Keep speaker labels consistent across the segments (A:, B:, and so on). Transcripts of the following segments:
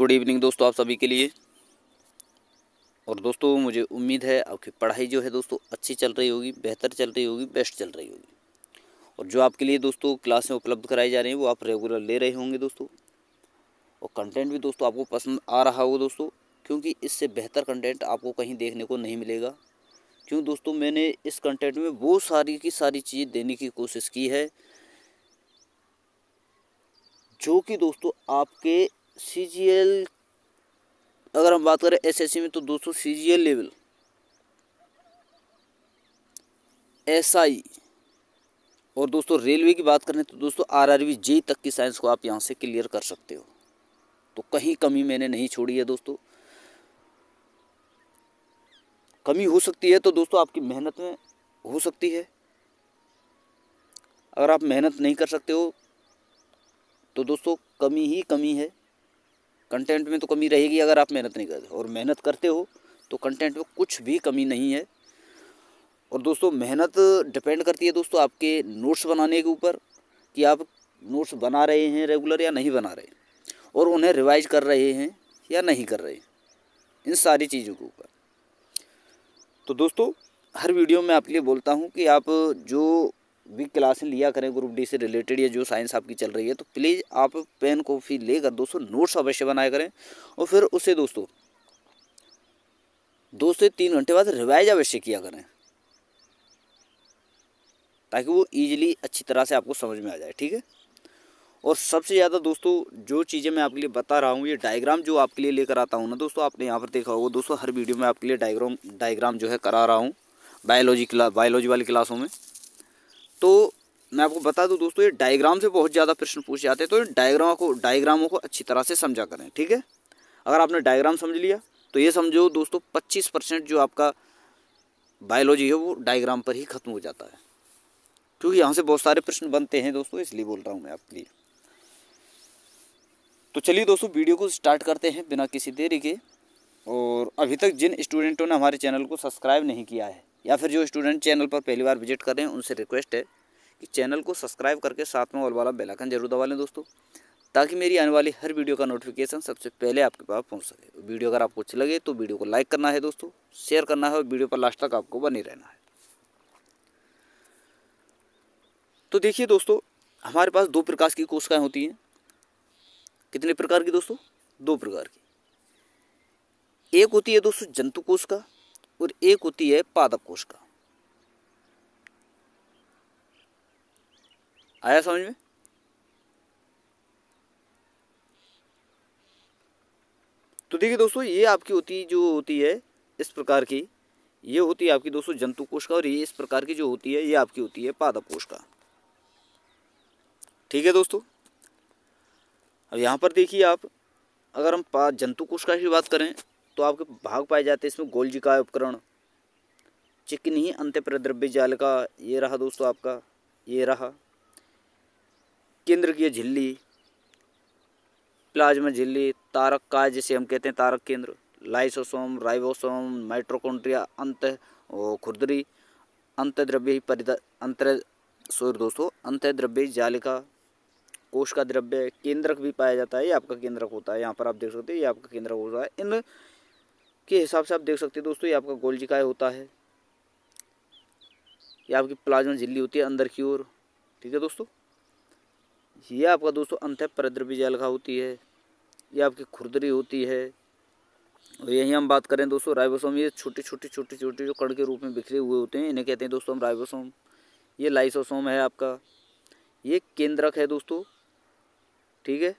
A: Good evening दोस्तों आप सभी के लिए। और दोस्तों मुझे उम्मीद है आपकी पढ़ाई जो है दोस्तों अच्छी चल रही होगी, बेहतर चल रही होगी, बेस्ट चल रही होगी। और जो आपके लिए दोस्तों क्लासें उपलब्ध कराई जा रही हैं वो आप रेगुलर ले रहे होंगे दोस्तों। और कंटेंट भी दोस्तों आपको पसंद आ रहा होगा दोस्तों, क्योंकि इससे बेहतर कंटेंट आपको कहीं देखने को नहीं मिलेगा। क्यों दोस्तों, मैंने इस कंटेंट में वो सारी की सारी चीज़ देने की कोशिश की है जो कि दोस्तों आपके CGL, अगर हम बात करें SSC में तो दोस्तों CGL लेवल, SI और दोस्तों रेलवे की बात करें तो दोस्तों RRB JEE तक की साइंस को आप यहाँ से क्लियर कर सकते हो। तो कहीं कमी मैंने नहीं छोड़ी है दोस्तों। कमी हो सकती है तो दोस्तों आपकी मेहनत में हो सकती है। अगर आप मेहनत नहीं कर सकते हो तो दोस्तों कमी ही कमी है। कंटेंट में तो कमी रहेगी अगर आप मेहनत नहीं करते, और मेहनत करते हो तो कंटेंट में कुछ भी कमी नहीं है। और दोस्तों मेहनत डिपेंड करती है दोस्तों आपके नोट्स बनाने के ऊपर, कि आप नोट्स बना रहे हैं रेगुलर या नहीं बना रहे, और उन्हें रिवाइज कर रहे हैं या नहीं कर रहे, इन सारी चीज़ों के ऊपर। तो दोस्तों हर वीडियो में आपके लिए बोलता हूं कि आप जो भी क्लासें लिया करें ग्रुप डी से रिलेटेड या जो साइंस आपकी चल रही है, तो प्लीज़ आप पेन कॉपी लेकर दोस्तों नोट्स अवश्य बनाया करें, और फिर उसे दोस्तों 2 से 3 घंटे बाद रिवाइज अवश्य किया करें, ताकि वो ईजिली अच्छी तरह से आपको समझ में आ जाए। ठीक है। और सबसे ज़्यादा दोस्तों जो चीज़ें मैं आपके लिए बता रहा हूँ, ये डायग्राम जो आपके लिए लेकर आता हूँ ना दोस्तों, आपने यहाँ पर देखा होगा दोस्तों, हर वीडियो में आपके लिए डायग्राम जो है करा रहा हूँ बायोलॉजी वाली क्लासों में। तो मैं आपको बता दूं दोस्तों, ये डायग्राम से बहुत ज़्यादा प्रश्न पूछे जाते हैं, तो डायग्रामों को अच्छी तरह से समझा करें। ठीक है। अगर आपने डायग्राम समझ लिया तो ये समझो दोस्तों 25% जो आपका बायोलॉजी है वो डायग्राम पर ही ख़त्म हो जाता है, क्योंकि यहाँ से बहुत सारे प्रश्न बनते हैं दोस्तों, इसलिए बोल रहा हूँ मैं आपके लिए। तो चलिए दोस्तों वीडियो को स्टार्ट करते हैं बिना किसी देरी के। और अभी तक जिन स्टूडेंटों ने हमारे चैनल को सब्सक्राइब नहीं किया है, या फिर जो स्टूडेंट चैनल पर पहली बार विजिट कर रहे हैं, उनसे रिक्वेस्ट है कि चैनल को सब्सक्राइब करके साथ में ऑल वाला बेल आइकन जरूर दबा लें दोस्तों, ताकि मेरी आने वाली हर वीडियो का नोटिफिकेशन सबसे पहले आपके पास पहुंच सके। वीडियो अगर आपको अच्छी लगे तो वीडियो को लाइक करना है दोस्तों, शेयर करना है, और वीडियो पर लास्ट तक आपको बने रहना है। तो देखिए दोस्तों, हमारे पास 2 प्रकार की कोशिकाएं होती हैं। कितने प्रकार की दोस्तों? 2 प्रकार की। एक होती है दोस्तों जंतु कोशिका, और एक होती है पादप कोशिका। आया समझ में? तो देखिए दोस्तों, ये आपकी होती है इस प्रकार की, ये होती है आपकी दोस्तों जंतु कोशिका, और ये इस प्रकार की जो होती है ये आपकी होती है पादप कोशिका। ठीक है दोस्तों। अब यहाँ पर देखिए आप, अगर हम जंतु कोशिका की बात करें तो आपके भाग पाए जाते हैं इसमें गोल्जिका उपकरण, चिकनी अंतःप्रद्रव्य जालिका, ये रहा दोस्तों आपका, ये रहा केंद्रकीय झिल्ली, प्लाज्मा झिल्ली, तारक काय जिसे हम कहते हैं तारक केंद्र, लाइसोसोम, राइबोसोम, माइटोकॉन्ड्रिया, खुरदरी, अंतःद्रव्य जालिका, कोश का द्रव्य, केंद्रक भी पाया जाता है, ये आपका केंद्रक होता है। यहाँ पर आप देख सकते हैं ये आपका केंद्रक होता है। इन के हिसाब से आप देख सकते हैं दोस्तों, ये आपका गोल्जिकाय होता है, ये आपकी प्लाज्मा झिल्ली होती है अंदर की ओर। ठीक है दोस्तों। ये आपका दोस्तों अंतःप्रद्रव्य जालिका होती है, ये आपकी खुरदरी होती है। और यही हम बात करें दोस्तों राइबोसोम, ये छोटे छोटे जो कण के रूप में बिखरे हुए होते हैं, इन्हें कहते हैं दोस्तों हम राइबोसोम। ये लाइसोसोम है आपका, ये केंद्रक है दोस्तों। ठीक है।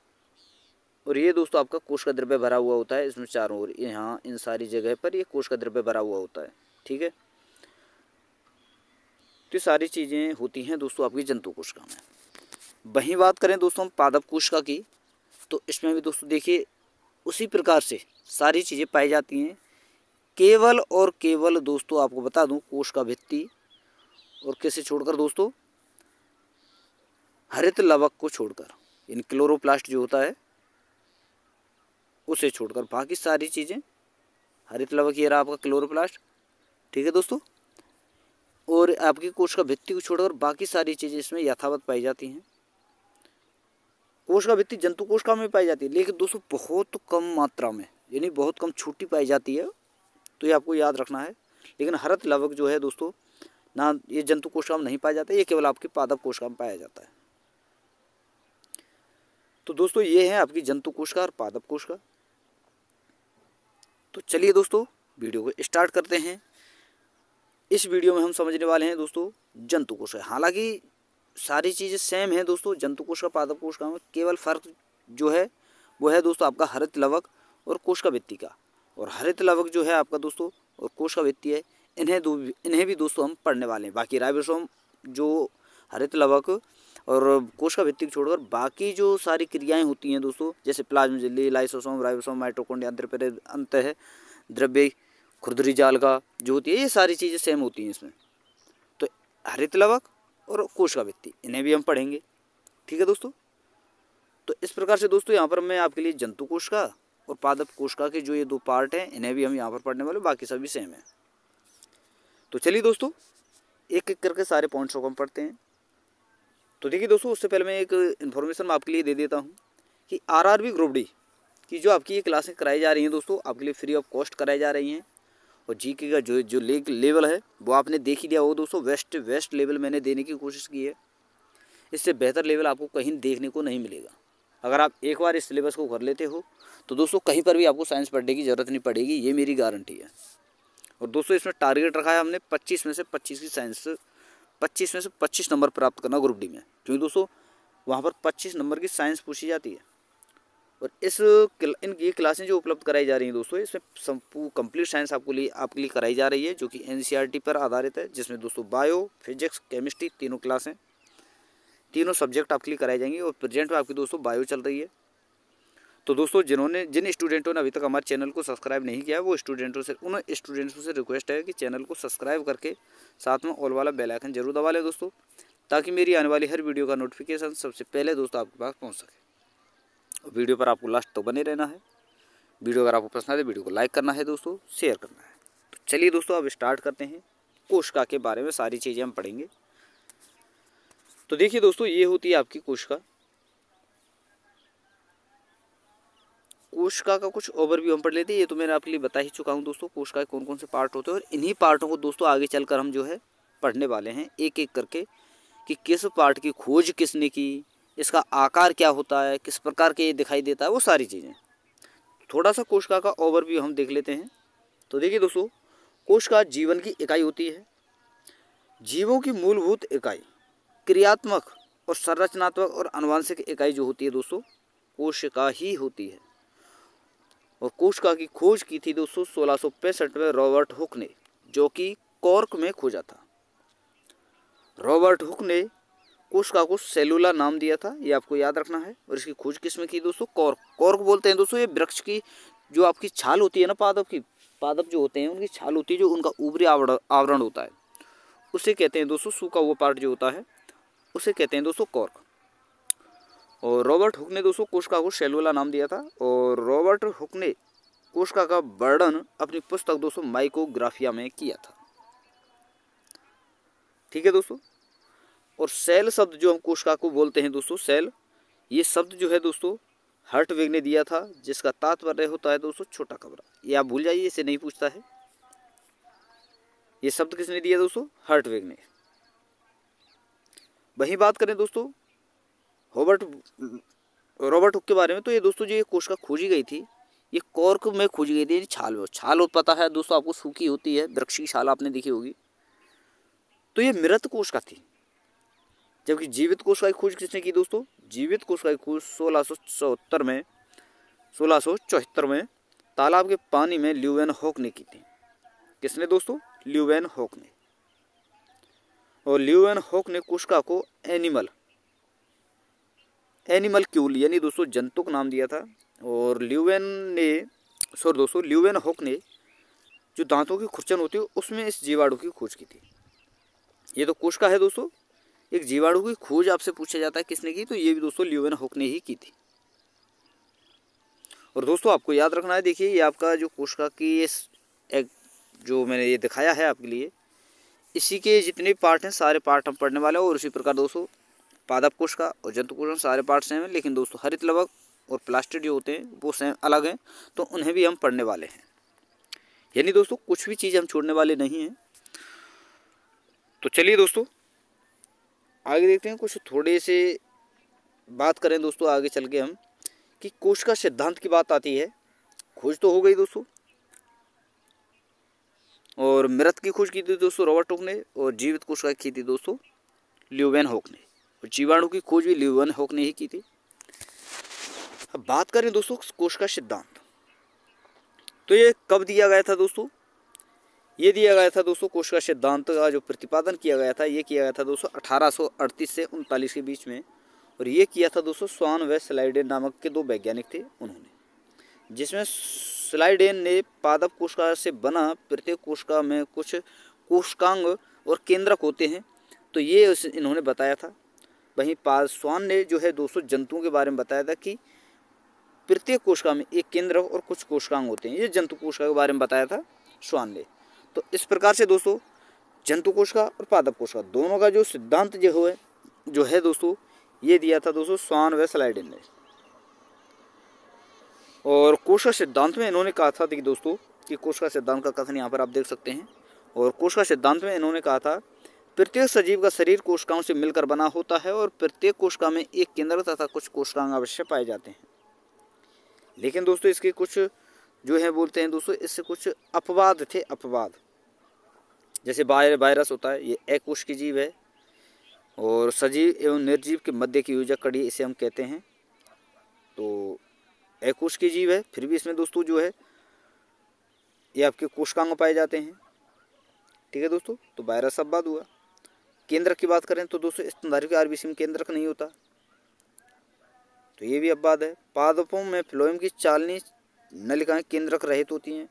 A: और ये दोस्तों आपका कोश का द्रव्य भरा हुआ होता है, इसमें चारों ओर, यहाँ इन सारी जगह पर ये कोश का द्रव्य भरा हुआ होता है। ठीक है। तो ये सारी चीज़ें होती हैं दोस्तों आपकी जंतु कोशिका में। वहीं बात करें दोस्तों हम पादप कोशिका की, तो इसमें भी दोस्तों देखिए उसी प्रकार से सारी चीज़ें पाई जाती हैं, केवल और केवल दोस्तों आपको बता दूं कोश का भित्ति और किसे छोड़कर दोस्तों, हरित लवक को छोड़कर, इन क्लोरोप्लास्ट जो होता है उसे छोड़कर बाकी सारी चीज़ें, हरित लवक ये रहा आपका क्लोरोप्लास्ट। ठीक है दोस्तों। और आपकी कोश का भित्ति को छोड़कर बाकी सारी चीज़ें इसमें यथावत पाई जाती हैं। कोशिका भित्ति जंतु कोशिका में पाई जाती है, लेकिन दोस्तों बहुत कम मात्रा में, यानी बहुत कम छोटी पाई जाती है, तो ये आपको याद रखना है। लेकिन हरित लवक जो है दोस्तों ना, ये जंतु कोशिका में नहीं पाया जाता, ये केवल आपकी पादप कोशिका में पाया जाता है। तो दोस्तों ये है आपकी जंतु कोशिका और पादप कोशिका। तो चलिए दोस्तों वीडियो को स्टार्ट करते हैं। इस वीडियो में हम समझने वाले हैं दोस्तों जंतु कोशिका। हालांकि सारी चीज़ें सेम हैं दोस्तों, जंतु कोशिका पादप कोशिका में केवल फर्क जो है वो है दोस्तों आपका हरित लवक और कोशिका भित्ति का। और हरित लवक जो है आपका दोस्तों और कोशिका भित्ति है, इन्हें भी दोस्तों हम पढ़ने वाले हैं। बाकी राइबोसोम जो हरित लवक और कोशिका भित्ति को छोड़कर बाकी जो सारी क्रियाएं होती हैं दोस्तों, जैसे प्लाज्मा झिल्ली, लाइसोसोम, राइबोसोम, माइटोकॉन्ड्रिया, अंत है द्रव्य खुरदरी जाल का जो होती है, ये सारी चीज़ें सेम होती हैं इसमें। तो हरित लवक और कोशिका भित्ति इन्हें भी हम पढ़ेंगे, ठीक है दोस्तों। तो इस प्रकार से दोस्तों यहाँ पर मैं आपके लिए जंतु कोशिका और पादप कोशिका के जो ये दो पार्ट हैं इन्हें भी हम यहाँ पर पढ़ने वाले, बाकी सभी सेम है। तो चलिए दोस्तों एक एक करके सारे पॉइंट्स को हम पढ़ते हैं। तो देखिए दोस्तों, उससे पहले मैं एक इन्फॉर्मेशन मैं आपके लिए दे देता हूँ कि आरआरबी ग्रुप डी की जो आपकी ये क्लासें कराई जा रही हैं दोस्तों, आपके लिए फ्री ऑफ कॉस्ट कराई जा रही हैं। और जीके का जो लेवल है वो आपने देख ही लिया हो दोस्तों, बेस्ट लेवल मैंने देने की कोशिश की है। इससे बेहतर लेवल आपको कहीं देखने को नहीं मिलेगा। अगर आप एक बार इस सिलेबस को कर लेते हो तो दोस्तों कहीं पर भी आपको साइंस पढ़ने की ज़रूरत नहीं पड़ेगी, ये मेरी गारंटी है। और दोस्तों इसमें टारगेट रखा है हमने 25 में से 25 की साइंस, 25 में से 25 नंबर प्राप्त करना ग्रुप डी में, क्योंकि दोस्तों वहाँ पर 25 नंबर की साइंस पूछी जाती है। और ये क्लासें जो उपलब्ध कराई जा रही हैं दोस्तों, इसमें कंप्लीट साइंस आपके लिए कराई जा रही है, जो कि एनसीईआरटी पर आधारित है, जिसमें दोस्तों बायो, फिजिक्स, केमिस्ट्री तीनों क्लासें, तीनों सब्जेक्ट आपके लिए कराए जाएंगे। और प्रेजेंट में आपकी दोस्तों बायो चल रही है। तो दोस्तों जिन स्टूडेंटों ने अभी तक हमारे चैनल को सब्सक्राइब नहीं किया है, वो उन स्टूडेंट्सों से रिक्वेस्ट है कि चैनल को सब्सक्राइब करके साथ में ऑल वाला बेल आइकन जरूर दबा लें दोस्तों, ताकि मेरी आने वाली हर वीडियो का नोटिफिकेशन सबसे पहले दोस्तों आपके पास पहुँच सके। वीडियो पर आपको लास्ट तो बने रहना है। वीडियो अगर आपको पसंद है वीडियो को लाइक करना है दोस्तों, शेयर करना है। तो चलिए दोस्तों अब स्टार्ट करते हैं। कोशिका के बारे में सारी चीज़ें हम पढ़ेंगे। तो देखिए दोस्तों, ये होती है आपकी कोशिका। कोशिका का कुछ ओवरव्यू हम पढ़ लेते हैं। ये तो मैंने आपके लिए बता ही चुका हूँ दोस्तों, कोशिका के कौन कौन से पार्ट होते हैं। और इन्हीं पार्टों को दोस्तों आगे चलकर हम जो है पढ़ने वाले हैं एक एक करके, कि किस पार्ट की खोज किसने की, इसका आकार क्या होता है, किस प्रकार के ये दिखाई देता है, वो सारी चीज़ें। थोड़ा सा कोशिका का ओवरव्यू हम देख लेते हैं। तो देखिए दोस्तों, कोशिका जीवन की इकाई होती है। जीवों की मूलभूत इकाई, क्रियात्मक और संरचनात्मक और आनुवंशिक इकाई जो होती है दोस्तों, कोशिका ही होती है। और कोशिका की खोज की थी दोस्तों 1665 में रॉबर्ट हुक ने, जो कि कॉर्क में खोजा था। रॉबर्ट हुक ने कोशिका को सेलुला नाम दिया था, ये आपको याद रखना है। और इसकी खोज किसमें की दोस्तों? कॉर्क बोलते हैं दोस्तों ये वृक्ष की जो आपकी छाल होती है ना, पादप जो होते हैं उनकी छाल होती है, जो उनका ऊपरी आवरण होता है, उसे कहते हैं दोस्तों, सूखा हुआ पार्ट जो होता है उसे कहते हैं दोस्तों कॉर्क। और रॉबर्ट हुक ने दोस्तों कोशिका को सेलुला नाम दिया था। और रॉबर्ट हुक ने कोशिका का वर्णन अपनी पुस्तक दोस्तों माइक्रोग्राफिया में किया था, ठीक है दोस्तों। और सेल शब्द जो हम कोशिका को बोलते हैं दोस्तों, सेल, ये शब्द जो है दोस्तों हर्टविग ने दिया था, जिसका तात्पर्य होता है दोस्तों छोटा कमरा। ये आप भूल जाइए, इसे नहीं पूछता है। ये शब्द किसने दिया दोस्तों? हर्टविग ने। वही बात करें दोस्तों रॉबर्ट हुक के बारे में, तो ये दोस्तों जो ये कोशिका खोजी गई थी, ये कॉर्क में खोजी गई थी। छाल पता है दोस्तों आपको, सूखी होती है, वृक्ष की छाल आपने देखी होगी। तो ये मृत कोशिका थी। जबकि जीवित कोशिका की खोज किसने की दोस्तों? जीवित कोशिका की खोज 1674 में तालाब के पानी में ल्यूवेनहॉक ने की थी। किसने दोस्तों? ल्यूवेनहॉक ने। और ल्यूवेनहॉक ने कोशिका को एनिमलक्यूल यानी दोस्तों जंतुक नाम दिया था। और ल्यूवेनहॉक ने जो दांतों की खुरचन होती है उसमें इस जीवाणु की खोज की थी। ये तो कोशिका है दोस्तों, एक जीवाणु की खोज आपसे पूछा जाता है किसने की, तो ये भी दोस्तों ल्यूवेनहॉक ने ही की थी। और दोस्तों आपको याद रखना है, देखिए ये आपका जो कोशिका की जो मैंने ये दिखाया है आपके लिए, इसी के जितने पार्ट हैं सारे पार्ट हम पढ़ने वाले हैं। और उसी प्रकार दोस्तों पादप कोशिका और जंतु कोशिका सारे पार्ट सेम है, लेकिन दोस्तों हरित लवक और प्लास्टिड जो होते हैं वो सेम अलग हैं, तो उन्हें भी हम पढ़ने वाले हैं। यानी दोस्तों कुछ भी चीज़ हम छोड़ने वाले नहीं हैं। तो चलिए दोस्तों आगे देखते हैं, कुछ थोड़े से बात करें दोस्तों आगे चल के हम कि कोशिका सिद्धांत की बात आती है। खोज तो हो गई दोस्तों, और मृत की खोज की थी दोस्तों रॉबर्ट हुक ने, और जीवित कोशिका की थी दोस्तों ल्यूवेनहॉक ने, और जीवाणु की खोज भी ल्यूवेनहॉक ने ही की थी। अब बात करें दोस्तों कोशिका सिद्धांत, तो ये कब दिया गया था दोस्तों? ये दिया गया था दोस्तों, कोशिका सिद्धांत का जो प्रतिपादन किया गया था ये किया गया था दोस्तों 1838 से 39 के बीच में, और ये किया था दोस्तों स्वान व स्लाइडेन नामक के दो वैज्ञानिक थे उन्होंने, जिसमें स्लाइडेन ने पादप कोशिका से बना प्रत्येक कोशिका में कुछ कोशिकांग और केंद्रक होते हैं, तो ये इन्होंने बताया था। वहीं स्वान ने जो है दोस्तों जंतुओं के बारे में बताया था कि प्रत्येक कोशिका में एक केंद्रक और कुछ कोशिकांग होते हैं, ये जंतु कोशिका के बारे में बताया था स्वान ने। तो इस प्रकार से दोस्तों जंतु कोशिका और पादप कोशिका दोनों का जो सिद्धांत जो है दोस्तों ये दिया था दोस्तों स्वान व स्लाइडेन ने। और कोशिका सिद्धांत में इन्होंने कहा था कि दोस्तों कि कोशिका सिद्धांत का कथन यहाँ पर आप देख सकते हैं, और कोशिका सिद्धांत में इन्होंने कहा था प्रत्येक सजीव का शरीर कोशिकाओं से मिलकर बना होता है और प्रत्येक कोशिका में एक केंद्रक तथा कुछ कोशिकांग अवश्य पाए जाते हैं। लेकिन दोस्तों इसके कुछ जो है बोलते हैं दोस्तों इससे कुछ अपवाद थे, अपवाद। जैसे वायरस होता है, ये अकोशिकीय जीव है और सजीव एवं निर्जीव के मध्य की ऊर्जा कड़ी इसे हम कहते हैं। तो अकोशिकीय जीव है, फिर भी इसमें दोस्तों जो है ये आपके कोशिकांग पाए जाते हैं। ठीक है दोस्तों, तो वायरस अपवाद हुआ। केंद्रक की बात करें तो दोस्तों स्तनधारी के आरबीसी में केंद्रक नहीं होता, तो ये भी अपवाद है। पादपों में फ्लोएम की चालनी नलिकाएं केंद्रक रहित होती हैं,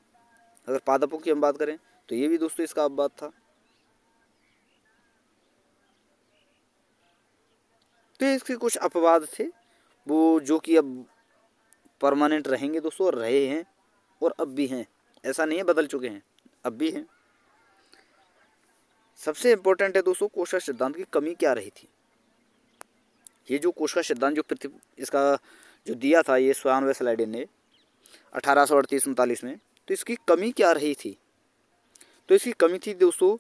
A: अगर पादपों की हम बात करें तो ये भी दोस्तों इसका अपवाद था। तो इसके कुछ अपवाद थे वो जो कि अब परमानेंट रहेंगे दोस्तों, और रहे हैं और अब भी हैं, ऐसा नहीं है बदल चुके हैं, अब भी हैं। सबसे इम्पोर्टेंट है दोस्तों कोशिका सिद्धांत की कमी क्या रही थी। ये जो कोशिका सिद्धांत जो इसका जो दिया था ये स्वान व स्लाइडेन ने 1838-39 में, तो इसकी कमी क्या रही थी? तो इसकी कमी थी दोस्तों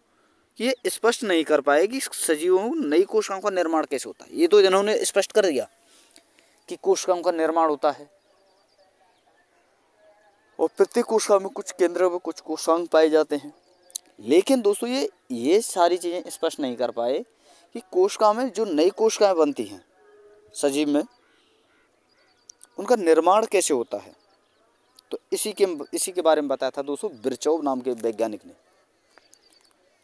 A: कि ये स्पष्ट नहीं कर पाए कि सजीवों नई कोशिकाओं का निर्माण कैसे होता है। ये तो इन्होंने स्पष्ट कर दिया कि कोशिकाओं का निर्माण होता है और प्रत्येक कोशिका में कुछ केंद्र में कुछ कोशिकांग पाए जाते हैं, लेकिन दोस्तों ये सारी चीज़ें स्पष्ट नहीं कर पाए कि कोशिका में जो नई कोशिकाएं बनती हैं सजीव में उनका निर्माण कैसे होता है। तो इसी के बारे में बताया था दोस्तों बिरचौव नाम के वैज्ञानिक ने,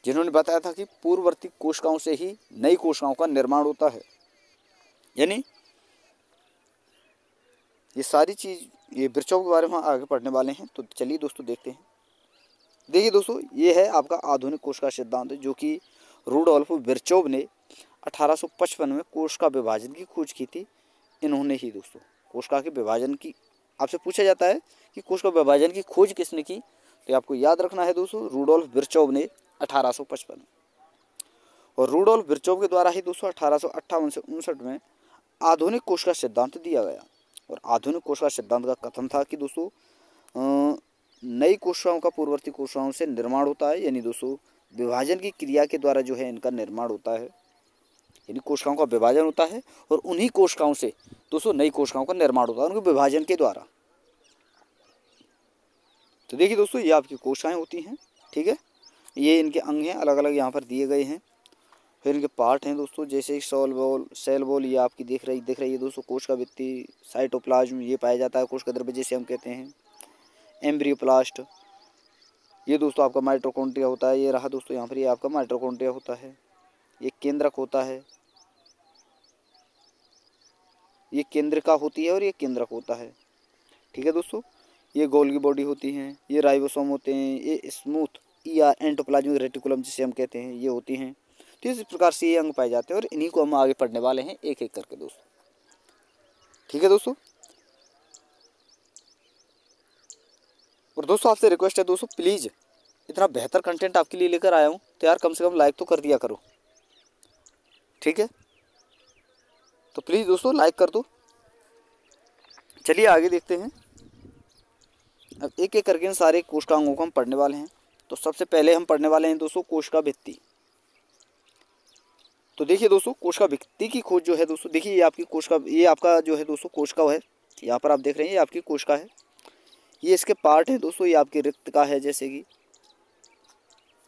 A: जिन्होंने बताया था कि पूर्ववर्ती कोशिकाओं से ही नई कोशिकाओं का निर्माण होता है। यानी ये सारी चीज़ ये बिरचौव के बारे में आगे पढ़ने वाले हैं, तो चलिए दोस्तों देखते हैं। देखिए दोस्तों ये है आपका आधुनिक कोशिका सिद्धांत, जो कि रूडोल्फ बिरचौव ने 1855 में कोशिका विभाजन की खोज की थी। इन्होंने ही दोस्तों कोशिका के विभाजन की, आपसे पूछा जाता है कि कोशिका विभाजन की खोज किसने की, तो आपको याद रखना है दोस्तों रूडोल्फ बिरचौव ने 1855। और रूडोल्फ बिरचौव के द्वारा ही दोस्तों 1858 से 59 में आधुनिक कोशिका सिद्धांत दिया गया। और आधुनिक कोशिका सिद्धांत का कथन था कि दोस्तों नई कोशिकाओं का पूर्ववर्ती कोशिकाओं से निर्माण होता है, यानी दोस्तों विभाजन की क्रिया के द्वारा जो है इनका निर्माण होता है, यानी कोशिकाओं का विभाजन होता है और उन्हीं कोशिकाओं से दोस्तों नई कोशिकाओं का निर्माण होता है उनके विभाजन के द्वारा। तो देखिए दोस्तों ये आपकी कोशिकाएं होती हैं, ठीक है, ये इनके अंग हैं, अलग अलग यहाँ पर दिए गए हैं। फिर इनके पार्ट हैं दोस्तों, जैसे सेल वॉल ये आपकी दिख रही है दोस्तों, कोशिका भित्ति, साइटोप्लाज्म ये पाया जाता है कोशिका द्रव्य जिसे हम कहते हैं, एम्ब्रियोप्लास्ट ये दोस्तों आपका माइटोकॉन्ड्रिया होता है, ये रहा दोस्तों यहाँ पर ये आपका माइटोकॉन्ड्रिया होता है, ये केंद्रक होता है, ये केंद्रिका होती है और ये केंद्रक होता है। ठीक है दोस्तों, ये गोल्गी बॉडी होती हैं, ये राइबोसोम होते हैं, ये स्मूथ या एंडोप्लाज्मिक रेटिकुलम जिसे हम कहते हैं ये होती हैं। तो इस प्रकार से ये अंग पाए जाते हैं और इन्हीं को हम आगे पढ़ने वाले हैं एक एक करके दोस्तों। ठीक है दोस्तों, और दोस्तों आपसे रिक्वेस्ट है दोस्तों प्लीज़ इतना बेहतर कंटेंट आपके लिए लेकर आया हूँ तो यार कम से कम लाइक तो कर दिया करो, ठीक है। तो प्लीज़ दोस्तों लाइक कर दो। चलिए आगे देखते हैं। अब एक एक करके इन सारे कोशिकांगों को हम पढ़ने वाले हैं। तो सबसे पहले हम पढ़ने वाले हैं दोस्तों कोशिका भित्ति। तो देखिए दोस्तों कोशिका भित्ति की खोज जो है दोस्तों, देखिए ये आपकी कोशिका, ये आपका जो है दोस्तों कोशिका है, यहाँ पर आप देख रहे हैं ये आपकी कोशिका है, ये इसके पार्ट है दोस्तों, ये आपकी रिक्तिका है जैसे कि।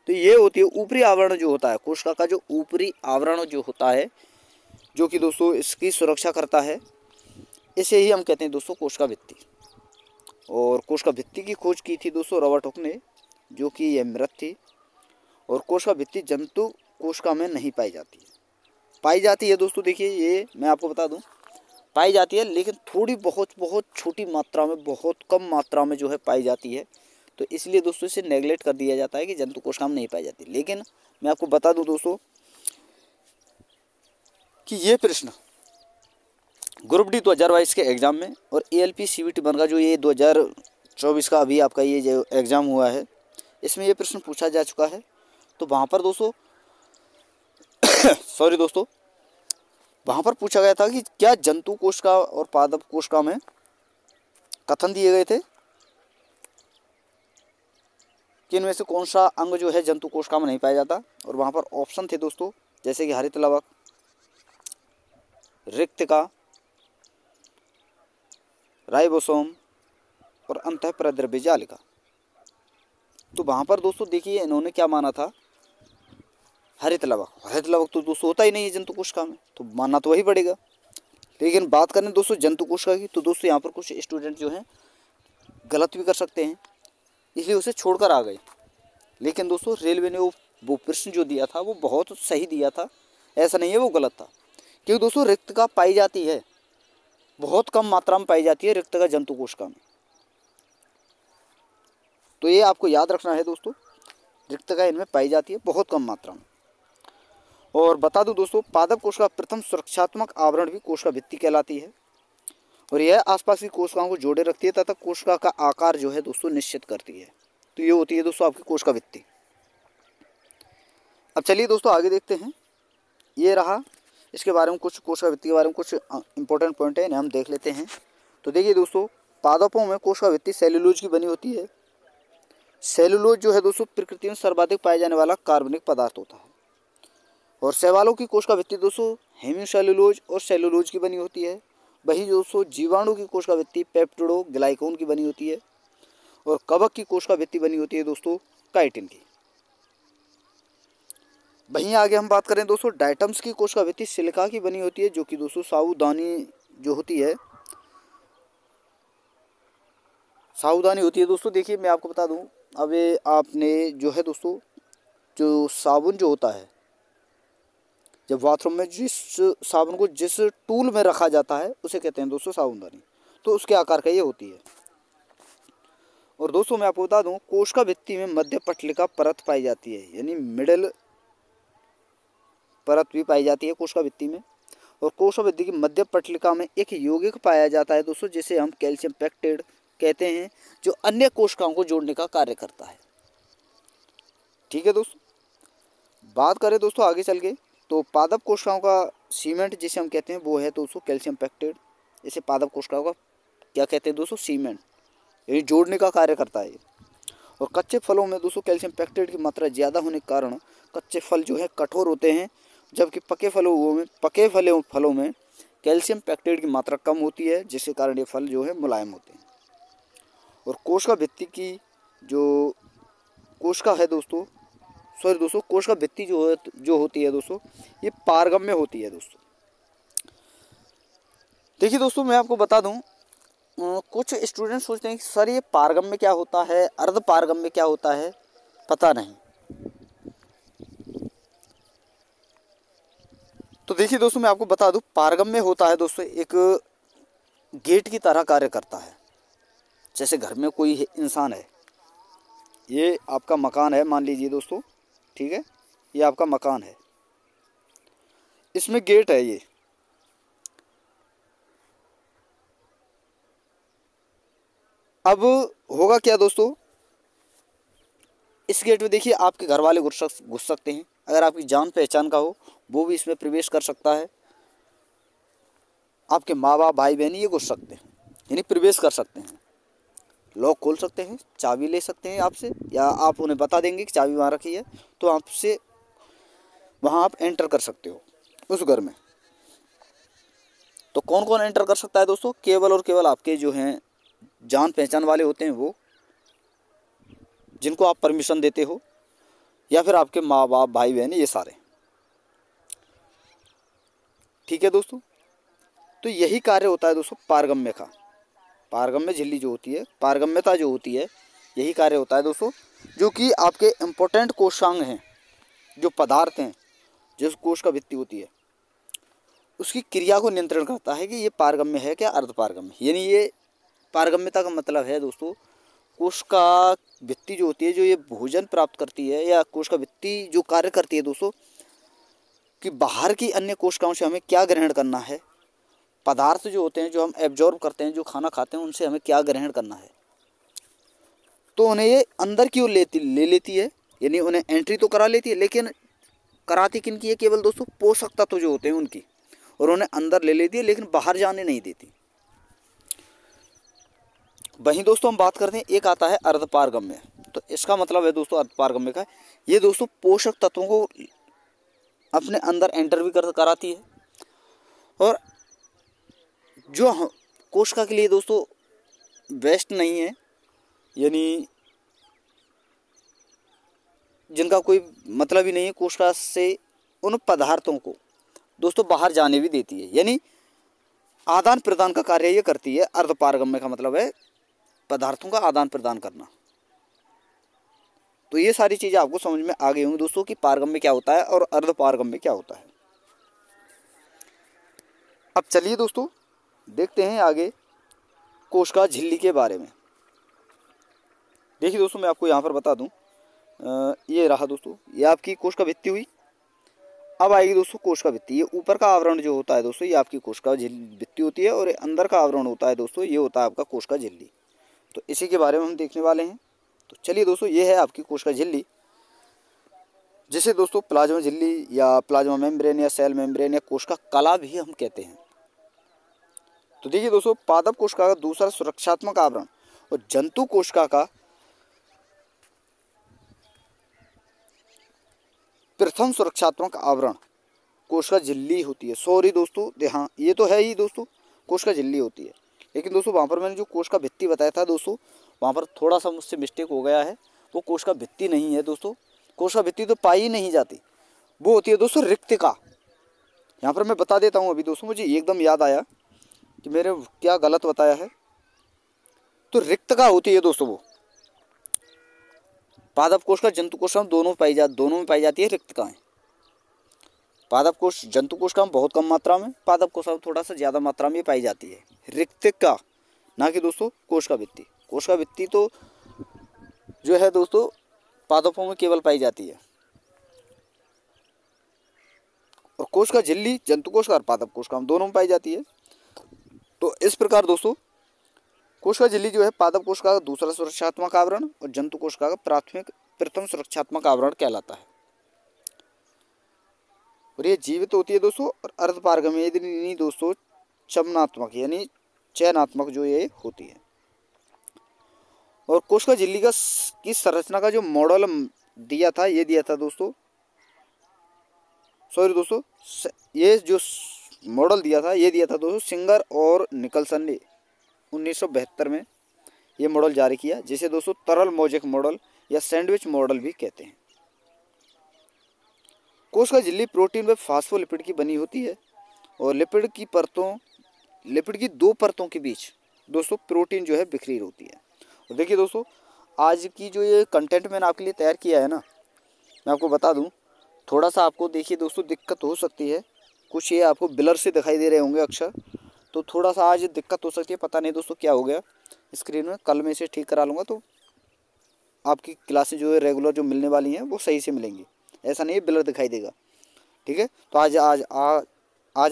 A: तो ये होती है ऊपरी आवरण जो होता है कोशिका का, जो ऊपरी आवरण जो होता है, जो कि दोस्तों इसकी सुरक्षा करता है, इसे ही हम कहते हैं दोस्तों कोशिका भित्ति। और कोशिका भित्ति की खोज की थी दोस्तों रॉबर्ट हुक ने, जो कि यह मृत थी। और कोशिका भित्ति जंतु कोशिका में नहीं पाई जाती है, पाई जाती है दोस्तों, देखिए ये मैं आपको बता दूं, पाई जाती है लेकिन थोड़ी बहुत छोटी मात्रा में, बहुत कम मात्रा में जो है पाई जाती है। तो इसलिए दोस्तों इसे नेगलेक्ट कर दिया जाता है कि जंतु कोशिका में नहीं पाई जाती। लेकिन मैं आपको बता दूं दोस्तों कि ये प्रश्न ग्रुप डी 2022 के एग्ज़ाम में और ALP CVT 1 का जो ये 2024 का अभी आपका ये जो एग्ज़ाम हुआ है, इसमें ये प्रश्न पूछा जा चुका है। तो वहाँ पर दोस्तों सॉरी दोस्तों, वहाँ पर पूछा गया था कि क्या जंतु कोशिका और पादप कोशिका में कथन दिए गए थे कि इनमें से कौन सा अंग जो है जंतु कोशिका में नहीं पाया जाता। और वहाँ पर ऑप्शन थे दोस्तों, जैसे कि हरित लवक, रिक्तिका, राइबोसोम और अंतःप्रद्रव्य जालिका। तो वहाँ पर दोस्तों देखिए इन्होंने क्या माना था, हरित लवक। हरित लवक तो दोस्तों होता ही नहीं है जंतु कोशिका में, तो मानना तो वही पड़ेगा। लेकिन बात करें दोस्तों जंतु कोशिका की, तो दोस्तों यहाँ पर कुछ स्टूडेंट जो हैं गलत भी कर सकते हैं, इसलिए उसे छोड़कर आ गए। लेकिन दोस्तों रेलवे ने वो प्रश्न जो दिया था वो बहुत सही दिया था, ऐसा नहीं है वो गलत था। क्योंकि दोस्तों रिक्तिका पाई जाती है, बहुत कम मात्रा में पाई जाती है रिक्तिका जंतु कोशिका में। तो ये आपको याद रखना है दोस्तों, रिक्तिका इनमें पाई जाती है बहुत कम मात्रा में। और बता दूं दोस्तों, पादप कोशिका प्रथम सुरक्षात्मक आवरण भी कोशिका भित्ति कहलाती है, और यह आसपास की कोशिकाओं को जोड़े रखती है तथा कोशिका का आकार जो है दोस्तों निश्चित करती है। तो ये होती है दोस्तों आपकी कोशिका भित्ति। अब चलिए दोस्तों आगे देखते हैं। ये रहा इसके बारे में कुछ, कोशिका भित्ति के बारे में कुछ इंपॉर्टेंट पॉइंट है, इन्हें हम देख लेते हैं। तो देखिए दोस्तों, पादपों में कोशिका भित्ति सेल्यूलोज की बनी होती है। सेल्यूलोज जो है दोस्तों प्रकृति में सर्वाधिक पाया जाने वाला कार्बनिक पदार्थ होता है। और शैवालों की कोशिका भित्ति दोस्तों हेमियोसेल्यूलोज और सेल्यूलोज की बनी होती है। वही दोस्तों जीवाणु की कोशिका भित्ति पेप्टिडोग्लाइकोन की बनी होती है। और कवक की कोशिका भित्ति बनी होती है दोस्तों काइटिन की। वहीं आगे हम बात करें दोस्तों, डायटम्स की कोशिका भित्ति सिलिका की बनी होती है, जो कि दोस्तों साबूदानी जो होती है, साबूदानी होती है दोस्तों। देखिए मैं आपको बता दूं, अब ये आपने जो है दोस्तों, जो साबुन जो होता है, जब बाथरूम में जिस साबुन को जिस टूल में रखा जाता है उसे कहते हैं दोस्तों साबुनदानी, तो उसके आकार का ये होती है। और दोस्तों मैं आपको बता दूं, कोशिका भित्ति में मध्य पटलिका परत पाई जाती है, यानी मिडल परत भी पाई जाती है कोशिका भित्ति में। और कोशिका भित्ति की मध्य पटलिका में एक यौगिक पाया जाता है दोस्तों, जिसे हम कैल्शियम पेक्टाइड कहते हैं, जो अन्य कोशिकाओं को जोड़ने का कार्य करता है। ठीक है दोस्तों, बात करें दोस्तों आगे चल के, तो पादप कोशिकाओं का सीमेंट जिसे हम कहते हैं वो है दोस्तों कैल्शियम पेक्टाइड। इसे पादप कोशिकाओं का क्या कहते हैं दोस्तों, सीमेंट, यानी जोड़ने का कार्य करता है। और कच्चे फलों में दोस्तों कैल्शियम पेक्टाइड की मात्रा ज़्यादा होने के कारण कच्चे फल जो है कठोर होते हैं, जबकि पके फलों में कैल्शियम पेक्टाइड की मात्रा कम होती है, जिसके कारण ये फल जो है मुलायम होते हैं। और कोशिका भित्ति की जो कोशिका है दोस्तों, सॉरी दोस्तों, कोशिका भित्ति जो होती है दोस्तों, ये पारगम्य होती है दोस्तों। देखिए दोस्तों मैं आपको बता दूं, कुछ स्टूडेंट सोचते हैं कि सर ये पारगम्य क्या होता है, अर्ध पारगम्य क्या होता है, पता नहीं। तो देखिए दोस्तों मैं आपको बता दूं, पारगम्य होता है दोस्तों एक गेट की तरह कार्य करता है। जैसे घर में कोई इंसान है, ये आपका मकान है मान लीजिए दोस्तों, ठीक है, ये आपका मकान है, इसमें गेट है। ये अब होगा क्या दोस्तों, इस गेट में देखिए आपके घर वाले घुस सकते हैं, अगर आपकी जान पहचान का हो वो भी इसमें प्रवेश कर सकता है। आपके माँ बाप भाई बहन ये घुस सकते हैं, यानी प्रवेश कर सकते हैं, लॉक खोल सकते हैं, चाबी ले सकते हैं आपसे, या आप उन्हें बता देंगे कि चाबी वहाँ रखी है तो आपसे वहाँ आप एंटर कर सकते हो उस घर में। तो कौन कौन एंटर कर सकता है दोस्तों? केवल और केवल आपके जो हैं जान पहचान वाले होते हैं वो, जिनको आप परमिशन देते हो, या फिर आपके माँ बाप भाई बहन, ये सारे। ठीक है दोस्तों, तो यही कार्य होता है दोस्तों पारगम्य का। पारगम्य झिल्ली जो होती है, पारगम्यता जो होती है, यही कार्य होता है दोस्तों, जो कि आपके इम्पोर्टेंट कोशांग हैं, जो पदार्थ हैं, जिस कोश का भित्ति होती है, उसकी क्रिया को नियंत्रण करता है कि ये पारगम्य है क्या अर्ध पारगम्य। यानी ये पारगम्यता का मतलब है दोस्तों, कोश का भित्ति जो होती है, जो ये भोजन प्राप्त करती है, या कोश का भित्ति जो कार्य करती है दोस्तों, कि बाहर की अन्य कोशिकाओं से हमें क्या ग्रहण करना है, पदार्थ जो होते हैं जो हम एब्जॉर्ब करते हैं, जो खाना खाते हैं, उनसे हमें क्या ग्रहण करना है, तो उन्हें ये अंदर की ओर ले लेती है, यानी उन्हें एंट्री तो करा लेती है, लेकिन कराती किन की है? केवल दोस्तों पोषक तत्व जो होते हैं उनकी, और उन्हें अंदर ले लेती है, लेकिन बाहर जाने नहीं देती। वहीं दोस्तों हम बात करते हैं, एक आता है अर्धपारगम्य। तो इसका मतलब है दोस्तों अर्धपारगम्य का, ये दोस्तों पोषक तत्वों को अपने अंदर एंटर भी कराती है, और जो कोशिका के लिए दोस्तों वेस्ट नहीं है, यानी जिनका कोई मतलब ही नहीं है कोशिका से, उन पदार्थों को दोस्तों बाहर जाने भी देती है, यानी आदान प्रदान का कार्य ये करती है। अर्धपारगम्य का मतलब है पदार्थों का आदान प्रदान करना। तो ये सारी चीज़ें आपको समझ में आ गई होंगी दोस्तों कि पारगम्य क्या होता है और अर्धपारगम्य क्या होता है। अब चलिए दोस्तों देखते हैं आगे कोशिका झिल्ली के बारे में। देखिए दोस्तों, मैं आपको यहाँ पर बता दूँ, ये रहा दोस्तों, ये आपकी कोशिका भित्ति हुई। अब आएगी दोस्तों कोशिका भित्ति। ये ऊपर का आवरण जो होता है दोस्तों, ये आपकी कोशिका भित्ति होती है, और अंदर का आवरण होता है दोस्तों, ये होता है आपका कोशिका झिल्ली। तो इसी के बारे में हम देखने वाले हैं। तो चलिए दोस्तों, ये है आपकी कोशिका झिल्ली, जिसे दोस्तों प्लाज्मा झिल्ली या प्लाज्मा मेम्ब्रेन या सेल मेम्ब्रेन या कोशिका कला भी हम कहते हैं। तो देखिए दोस्तों, पादप कोशिका का दूसरा सुरक्षात्मक आवरण और जंतु कोशिका का प्रथम सुरक्षात्मक आवरण कोशिका झिल्ली होती है। सॉरी दोस्तों, हाँ ये तो है ही दोस्तों, कोशिका झिल्ली होती है, लेकिन दोस्तों वहाँ पर मैंने जो कोशिका भित्ति बताया था दोस्तों, वहाँ पर थोड़ा सा मुझसे मिस्टेक हो गया है। वो कोशिका भित्ति नहीं है दोस्तों, कोशिका भित्ति तो पाई ही नहीं जाती, वो होती है दोस्तों रिक्तिका। यहाँ पर मैं बता देता हूँ अभी दोस्तों, मुझे एकदम याद आया कि मैंने क्या गलत बताया है। तो रिक्तिका होती है दोस्तों, वो पादप कोशिका जंतु कोशिका दोनों में पाई जाती है रिक्तिकाएं। पादप कोश जंतु कोशिका में बहुत कम मात्रा में, पादप कोशिका में थोड़ा सा ज़्यादा मात्रा में पाई जाती है रिक्तिका, ना कि दोस्तों कोशिका भित्ति। कोशिका भित्ति तो जो है दोस्तों पादपों में केवल पाई जाती है, और कोशिका झिल्ली जंतु कोशिका और पादप कोशिका में दोनों में पाई जाती है। तो इस प्रकार दोस्तों कोशिका झिल्ली जो है पादप कोशिका का दूसरा सुरक्षात्मक आवरण और जंतु कोशिका का प्रथम सुरक्षात्मक आवरण कहलाता है, और ये जीवित होती है दोस्तों, और अर्धपारगम्य यानी दोस्तों चमनात्मक यानी चयनात्मक जो ये होती है। और कोशिका झिल्ली की संरचना का जो मॉडल दिया था, ये दिया था दोस्तों, सॉरी दोस्तों, ये जो मॉडल दिया था, ये दिया था दोस्तों सिंगर और निकलसन ने 1972 में ये मॉडल जारी किया, जिसे दोस्तों तरल मोज़ेक मॉडल या सैंडविच मॉडल भी कहते हैं। कोशिका झिल्ली प्रोटीन व फास्फोलिपिड की बनी होती है, और लिपिड की दो परतों के बीच दोस्तों प्रोटीन जो है बिखरी होती है। और देखिए दोस्तों, आज की जो ये कंटेंट मैंने आपके लिए तैयार किया है ना, मैं आपको बता दूं, थोड़ा सा आपको देखिए दोस्तों दिक्कत हो सकती है, कुछ ये आपको ब्लर से दिखाई दे रहे होंगे अक्षर, तो थोड़ा सा आज दिक्कत हो सकती है, पता नहीं दोस्तों क्या हो गया स्क्रीन में। कल मैं इसे ठीक करा लूँगा, तो आपकी क्लासें जो है रेगुलर जो मिलने वाली हैं वो सही से मिलेंगी, ऐसा नहीं है ब्लर दिखाई देगा। ठीक है, तो आज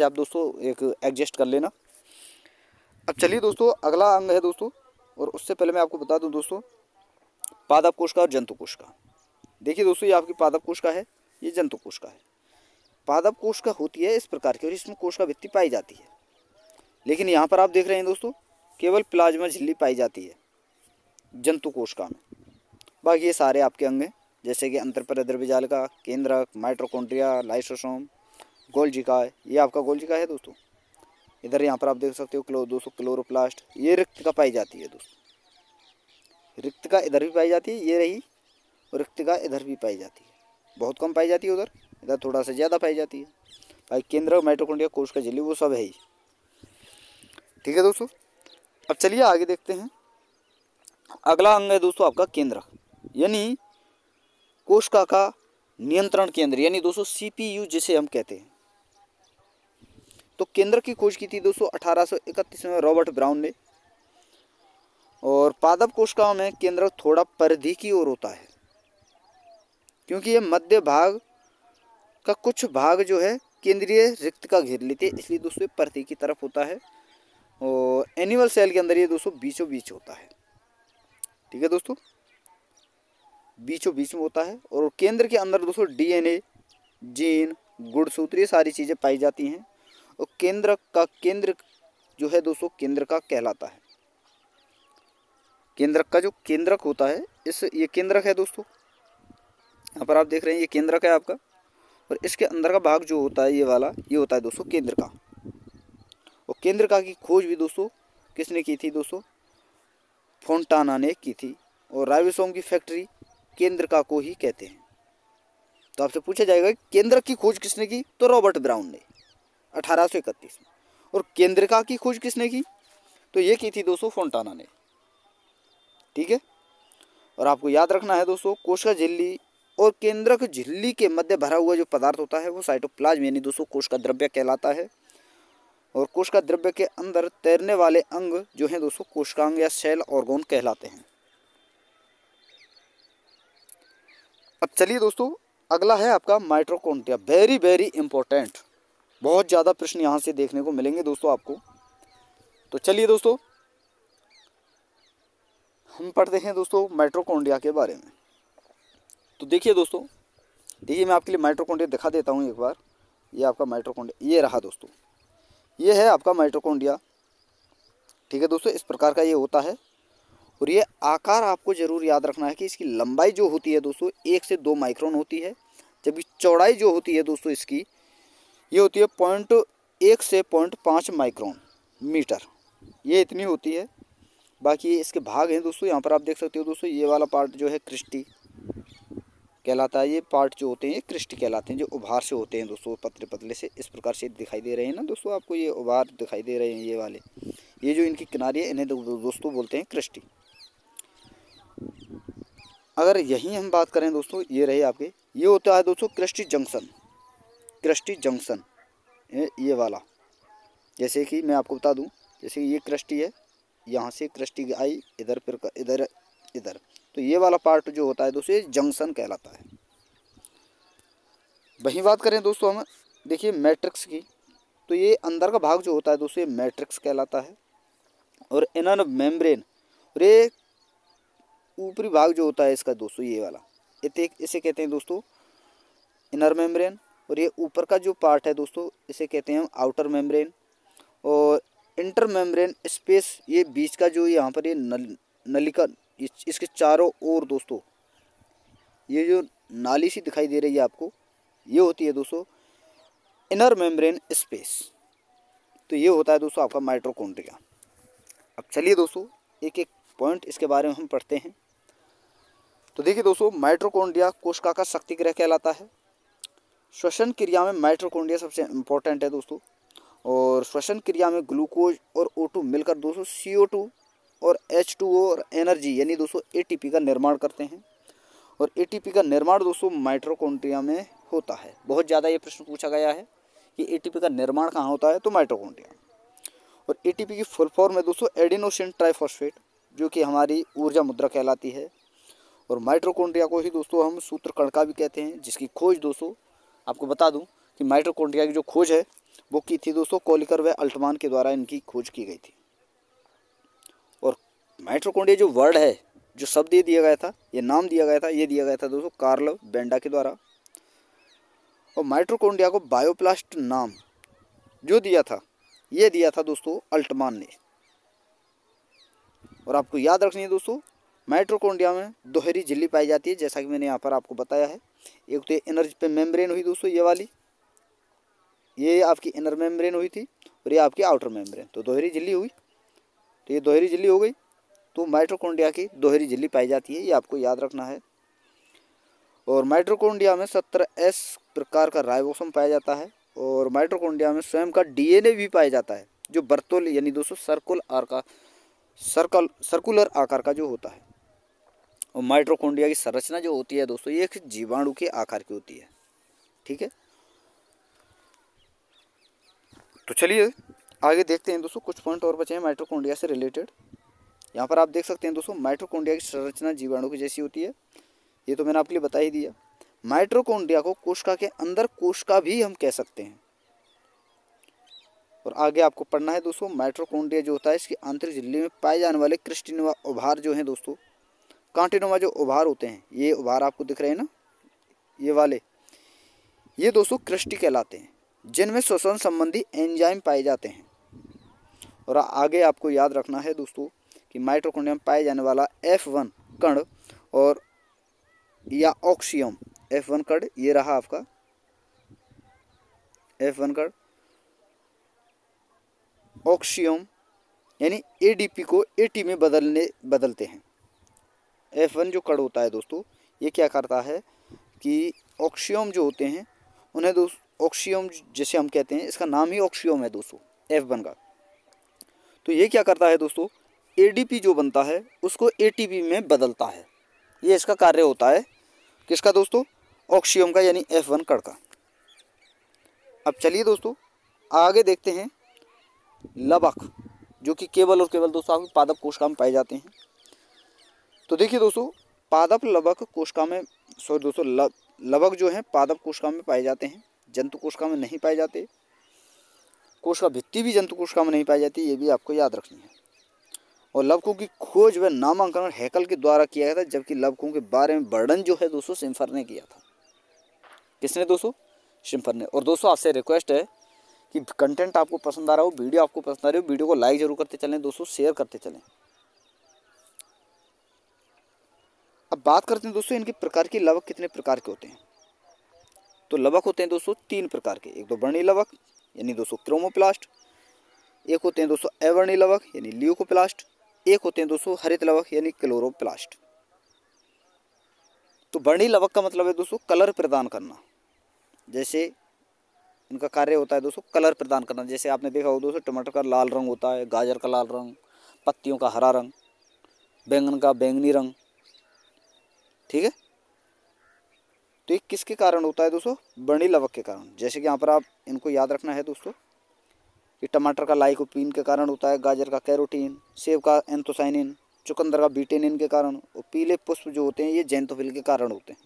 A: आप दोस्तों एक एडजस्ट कर लेना। अब चलिए दोस्तों, अगला अंग है दोस्तों, और उससे पहले मैं आपको बता दूं दोस्तों पादप कोशिका और जंतु कोशिका। देखिए दोस्तों, ये आपकी पादप कोशिका है, ये जंतु कोशिका है। पादप कोशिका होती है इस प्रकार की, और इसमें कोशिका भित्ति पाई जाती है। लेकिन यहाँ पर आप देख रहे हैं दोस्तों केवल प्लाज्मा झिल्ली पाई जाती है जंतु कोशिका में। बाकी ये सारे आपके अंग हैं, जैसे कि अंतःपरिद्रव्यजालिका, केंद्रक, माइटोकॉन्ड्रिया, लाइसोसोम, गोल्जिका। ये आपका गोल्जिका है दोस्तों। इधर यहाँ पर आप देख सकते हो दोस्तों क्लोरोप्लास्ट। ये रिक्तिका पाई जाती है दोस्तों। रिक्तिका इधर भी पाई जाती है, ये रही, और रिक्तिका इधर भी पाई जाती है। बहुत कम पाई जाती है उधर, इधर थोड़ा सा ज़्यादा पाई जाती है। भाई केंद्रक, माइटोकॉन्ड्रिया, कोशिका झिल्ली वो सब है ही। ठीक है दोस्तों, अब चलिए आगे देखते हैं। अगला अंग है दोस्तों आपका केंद्रक, यानी कोशिका का नियंत्रण केंद्र, यानी दोस्तों CPU जिसे हम कहते हैं। तो केंद्रक की खोज की थी दोस्तों 1831 में रॉबर्ट ब्राउन ने। और पादप कोशिकाओं में केंद्रक थोड़ा परिधि की ओर होता है, क्योंकि ये मध्य भाग का कुछ भाग जो है केंद्रीय रिक्तिका घेर लेते हैं, इसलिए दोस्तों परिधि की तरफ होता है। और एनिमल सेल के अंदर ये दोस्तों बीचों बीच होता है। ठीक है दोस्तों, बीचों बीच में होता है। और केंद्र के अंदर दोस्तों DNA, जीन, गुणसूत्र, ये सारी चीज़ें पाई जाती हैं। और केंद्र जो है दोस्तों केंद्रका कहलाता है। केंद्रक का जो केंद्रक होता है ये केंद्रक है दोस्तों। यहाँ पर आप देख रहे हैं ये केंद्रक है आपका। और इसके अंदर का भाग जो होता है ये वाला, ये होता है दोस्तों केंद्रका। और केंद्रका की खोज भी दोस्तों किसने की थी दोस्तों? फोंटाना ने की थी। और राइबोसोम की फैक्ट्री केंद्रका को ही कहते हैं। तो आपसे पूछा जाएगा केंद्रक की खोज किसने की? तो रॉबर्ट ब्राउन ने 1831 में। और केंद्रका की खोज किसने की? तो ये की थी दोस्तों फोंटाना ने। ठीक है, और आपको याद रखना है दोस्तों कोशिका झिल्ली और केंद्रक झिल्ली के मध्य भरा हुआ जो पदार्थ होता है वो साइटोप्लाज्म यानी दोस्तों कोशिका द्रव्य कहलाता है। और कोशिका द्रव्य के अंदर तैरने वाले अंग जो हैं दोस्तों कोशिकांग या सेल ऑर्गन कहलाते हैं। अब चलिए दोस्तों अगला है आपका माइटोकॉन्ड्रिया। वेरी वेरी इंपॉर्टेंट, बहुत ज़्यादा प्रश्न यहाँ से देखने को मिलेंगे दोस्तों आपको। तो चलिए दोस्तों हम पढ़ते हैं दोस्तों माइटोकॉन्ड्रिया के बारे में। तो देखिए दोस्तों, देखिए मैं आपके लिए माइटोकॉन्ड्रिया दिखा देता हूँ एक बार। ये आपका माइटोकॉन्ड्रिया ये रहा दोस्तों, ये है आपका माइटोकॉन्ड्रिया। ठीक है दोस्तों, इस प्रकार का ये होता है। और ये आकार आपको ज़रूर याद रखना है कि इसकी लंबाई जो होती है दोस्तों 1 से 2 माइक्रोन होती है, जबकि चौड़ाई जो होती है दोस्तों इसकी ये होती है 0.1 से 0.5 माइक्रोन मीटर, ये इतनी होती है। बाकी ये इसके भाग हैं दोस्तों, यहाँ पर आप देख सकते हो दोस्तों ये वाला पार्ट जो है क्रिस्टी कहलाता है। ये पार्ट जो होते हैं ये क्रिस्टी कहलाते हैं, जो उभार से होते हैं दोस्तों, पतले पतले से इस प्रकार से दिखाई दे रहे हैं ना दोस्तों आपको, ये उभार दिखाई दे रहे हैं ये वाले, ये जो इनकी किनारी है इन्हें दोस्तों बोलते हैं क्रिस्टी। अगर यहीं हम बात करें दोस्तों, ये रहे आपके, ये होता है दोस्तों क्रिस्टी जंक्शन। क्रिस्टी जंक्शन ये वाला, जैसे कि मैं आपको बता दूं, जैसे कि ये क्रिस्टी है, यहाँ से क्रिस्टी आई इधर, फिर इधर इधर, तो ये वाला पार्ट जो होता है दोस्तों ये जंक्शन कहलाता है। वहीं बात करें दोस्तों हम, देखिए मैट्रिक्स की, तो ये अंदर का भाग जो होता है दोस्तों ये मैट्रिक्स कहलाता है। और इनर मेम्ब्रेन, और ये ऊपरी भाग जो होता है इसका दोस्तों ये वाला, इसे कहते हैं दोस्तों इनर मेम्ब्रेन। और ये ऊपर का जो पार्ट है दोस्तों इसे कहते हैं हम आउटर मेम्ब्रेन। और इंटर मेम्ब्रेन स्पेस, ये बीच का जो यहाँ पर ये नलिका, इसके चारों ओर दोस्तों ये जो नाली सी दिखाई दे रही है आपको, ये होती है दोस्तों इनर मेम्ब्रेन स्पेस। तो ये होता है दोस्तों आपका माइटोकॉन्ड्रिया। अब चलिए दोस्तों एक एक पॉइंट इसके बारे में हम पढ़ते हैं। तो देखिए दोस्तों माइटोकॉन्ड्रिया कोशिका का शक्तिगृह कहलाता है। श्वसन क्रिया में माइटोकॉन्ड्रिया सबसे इम्पोर्टेंट है दोस्तों। और श्वसन क्रिया में ग्लूकोज और O2 मिलकर दोस्तों CO2 और H2O और एनर्जी यानी दोस्तों ATP का निर्माण करते हैं। और ATP का निर्माण दोस्तों माइटोकॉन्ड्रिया में होता है। बहुत ज़्यादा ये प्रश्न पूछा गया है कि ATP का निर्माण कहाँ होता है, तो माइटोकॉन्ड्रिया। और ATP की फुल फॉर्म है दोस्तों एडिनोसिन ट्राइफॉस्फेट, जो कि हमारी ऊर्जा मुद्रा कहलाती है। और माइटोकॉन्ड्रिया को ही दोस्तों हम सूत्रकणिका भी कहते हैं, जिसकी खोज दोस्तों आपको बता दूं कि माइटोकॉन्ड्रिया की जो खोज है वो की थी दोस्तों कोलिकर व अल्टमान के द्वारा इनकी खोज की गई थी। और माइटोकॉन्ड्रिया जो वर्ड है, जो शब्द ये दिया गया था, ये नाम दिया गया था, ये दिया गया था दोस्तों कार्ल बेंडा के द्वारा। और माइटोकॉन्ड्रिया को बायोप्लास्ट नाम जो दिया था ये दिया था दोस्तों अल्टमान ने। और आपको याद रखनी है दोस्तों, माइटोकॉन्ड्रिया में दोहरी झिल्ली पाई जाती है, जैसा कि मैंने यहाँ पर आपको बताया है। एक तो इनर पे मेम्ब्रेन हुई दोस्तों, ये वाली, ये आपकी इनर मेम्ब्रेन हुई थी, और ये आपकी आउटर मेम्ब्रेन, तो दोहरी झिल्ली हुई। तो ये दोहरी झिल्ली हो गई, तो माइटोकॉन्ड्रिया की दोहरी झिल्ली पाई जाती है, ये आपको याद रखना है। और माइटोकॉन्ड्रिया में 17S प्रकार का राइबोसोम पाया जाता है, और माइटोकॉन्ड्रिया में स्वयं का डीएनए भी पाया जाता है, जो बर्तोल यानी दोस्तों सर्कुलर आकार का जो होता है। और माइटोकॉन्ड्रिया की संरचना जो होती है दोस्तों, ये एक जीवाणु के आकार की होती है। ठीक है, तो चलिए आगे देखते हैं दोस्तों, कुछ पॉइंट और बचे हैं माइटोकॉन्ड्रिया से रिलेटेड। यहाँ पर आप देख सकते हैं दोस्तों, माइटोकॉन्ड्रिया की संरचना जीवाणु की जैसी होती है, ये तो मैंने आपके लिए बता ही दिया। माइटोकॉन्ड्रिया को कोशिका के अंदर कोशिका भी हम कह सकते हैं। और आगे आपको पढ़ना है दोस्तों, माइटोकॉन्ड्रिया जो होता है इसकी आंतरिक झिल्ली में पाए जाने वाले क्रिस्टिनुमा उभार जो हैं दोस्तों, कांटेनुमा जो उभार होते हैं, ये उभार आपको दिख रहे हैं ना, ये वाले, ये दोस्तों क्रिस्टी कहलाते हैं, जिनमें श्वसन संबंधी एंजाइम पाए जाते हैं। और आगे आपको याद रखना है दोस्तों कि माइटोकॉन्ड्रिया में पाए जाने वाला F1 कण और या ऑक्सियम, F1 कण ये रहा आपका F1 कण, ऑक्सियम यानी ADP को AT में बदलते हैं। F1 जो कण होता है दोस्तों, ये क्या करता है कि ऑक्सियम जो होते हैं उन्हें ऑक्सियम जैसे हम कहते हैं, इसका नाम ही ऑक्सियम है दोस्तों F1 का। तो ये क्या करता है दोस्तों, ADP जो बनता है उसको ATP में बदलता है, ये इसका कार्य होता है। किसका दोस्तों, ऑक्सियम का यानी F1 कण का। अब चलिए दोस्तों आगे देखते हैं लवक, जो कि केवल और केवल दोस्तों आपकी पादप कोशिका में पाए जाते हैं। तो देखिए दोस्तों, पादप लवक कोशिका में दोस्तों लवक जो है पादप कोशिका में पाए जाते हैं, जंतु कोशिका में नहीं पाए जाते। कोशिका भित्ति भी जंतु कोशिका में नहीं पाई जाती, ये भी आपको याद रखनी है। और लवकों की खोज व नामांकन हैकल के द्वारा किया गया था, जबकि लवकों के बारे में वर्णन जो है दोस्तों शिम्फर ने किया था। किसने दोस्तों, शिम्फर ने। और दोस्तों आपसे रिक्वेस्ट है कि कंटेंट आपको पसंद आ रहा हो, वीडियो आपको पसंद आ रही हो, वीडियो को लाइक जरूर करते चलें दोस्तों, शेयर करते चलें। अब बात करते हैं दोस्तों इनके प्रकार की, लवक कितने प्रकार के होते हैं। तो लवक होते हैं दोस्तों 3 प्रकार के, एक तो वर्णी लवक यानी दोस्तों क्रोमोप्लास्ट, एक होते हैं दोस्तों अवर्णी लवक यानी ल्यूकोप्लास्ट, एक होते हैं दोस्तों हरित लवक यानी क्लोरोप्लास्ट। तो वर्णी लवक का मतलब है दोस्तों कलर प्रदान करना, जैसे इनका कार्य होता है दोस्तों कलर प्रदान करना। जैसे आपने देखा हो दोस्तों, टमाटर का लाल रंग होता है, गाजर का लाल रंग, पत्तियों का हरा रंग, बैंगन का बैंगनी रंग। ठीक है, तो ये किसके कारण होता है दोस्तों, वर्णी लवक के कारण। जैसे कि यहाँ पर आप इनको याद रखना है दोस्तों कि टमाटर का लाइकोपीन के कारण होता है, गाजर का कैरोटीन, सेब का एंथोसाइनिन, चुकंदर का बीटेनिन के कारण, और पीले पुष्प जो होते हैं ये जेंथोफिल के कारण होते हैं।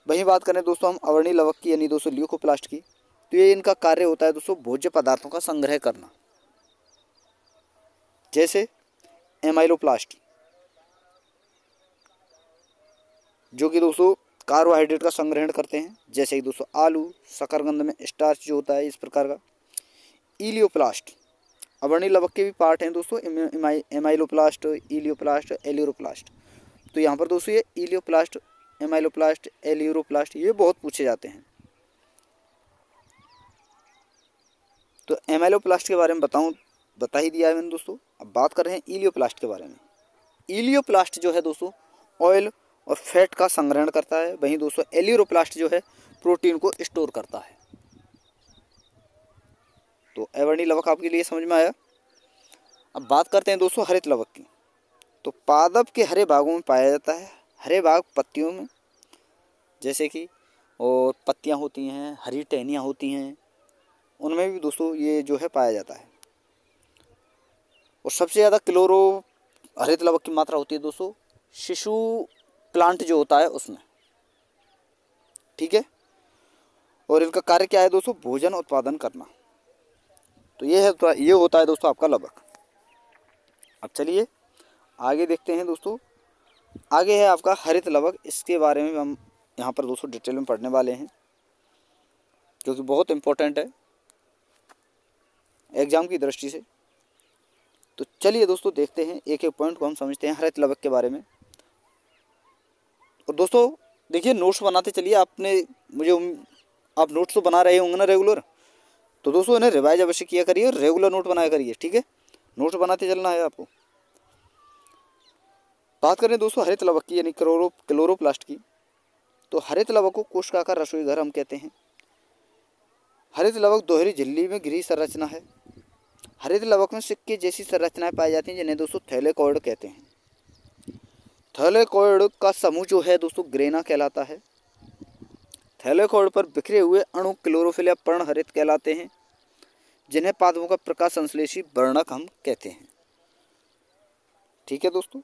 A: वहीं बात करें दोस्तों हम अवर्णी लवक की यानी दोस्तों ल्यूकोप्लास्ट की, तो ये इनका कार्य होता है दोस्तों भोज्य पदार्थों का संग्रह करना, जैसे एमाइलोप्लास्ट जो कि दोस्तों कार्बोहाइड्रेट का संग्रहण करते हैं, जैसे कि दोस्तों आलू, शकरकंद में स्टार्च जो होता है इस प्रकार का। इलियोप्लास्ट अवर्णी लवक के भी पार्ट हैं दोस्तों, एमाइलोप्लास्ट, इलियोप्लास्ट, एलियोप्लास्ट। तो यहाँ पर दोस्तों ये इलियोप्लास्ट, एमाइलोप्लास्ट, एलियोप्लास्ट ये बहुत पूछे जाते हैं। तो एमाइलोप्लास्ट के बारे में बता ही दिया है मैंने दोस्तों। अब बात कर रहे हैं इलियोप्लास्ट के बारे में। इलियोप्लास्ट जो है दोस्तों ऑयल और फैट का संग्रहण करता है, वहीं दोस्तों एलियोप्लास्ट जो है प्रोटीन को स्टोर करता है। तो अवर्णी लवक आपके लिए समझ में आया। अब बात करते हैं दोस्तों हरित लवक की। तो पादप के हरे भागों में पाया जाता है, हरे भाग पत्तियों में, जैसे कि और पत्तियां होती हैं, हरी टहनियाँ होती हैं, उनमें भी दोस्तों ये जो है पाया जाता है। और सबसे ज़्यादा क्लोरो हरित लवक की मात्रा होती है दोस्तों शिशु प्लांट जो होता है उसमें। ठीक है, और इनका कार्य क्या है दोस्तों, भोजन उत्पादन करना। तो ये होता है दोस्तों आपका लवक। अब चलिए आगे देखते हैं दोस्तों, आगे है आपका हरित लवक। इसके बारे में हम यहाँ पर दोस्तों डिटेल में पढ़ने वाले हैं, जो कि बहुत इम्पोर्टेंट है। एग्जाम की दृष्टि से। तो चलिए दोस्तों देखते हैं एक एक पॉइंट को हम समझते हैं हरित लवक के बारे में। और दोस्तों देखिए नोट्स बनाते चलिए, आपने मुझे आप नोट्स तो बना रहे होंगे ना रेगुलर, तो दोस्तों इन्हें रिवाइज अवश्य किया करिए और रेगुलर नोट बनाया करिए, ठीक है। नोट्स बनाते चलना है आपको। बात करें दोस्तों हरित लवक की यानी क्लोरोप्लास्ट की, तो हरित लवक को कोशिका का रसोई घर हम कहते हैं। हरित लवक दोहरी झिल्ली में घिरी संरचना है। हरित लवक में सिक्के जैसी संरचनाएं पाई जाती हैं जिन्हें दोस्तों थैलेकॉइड कहते हैं। थैलेकॉइड का समूह जो है दोस्तों ग्रेना कहलाता है। थैलेकॉइड पर बिखरे हुए अणु क्लोरोफिल या पर्णहरित कहलाते हैं, जिन्हें पादपों का प्रकाश संश्लेषी वर्णक हम कहते हैं, ठीक है दोस्तों।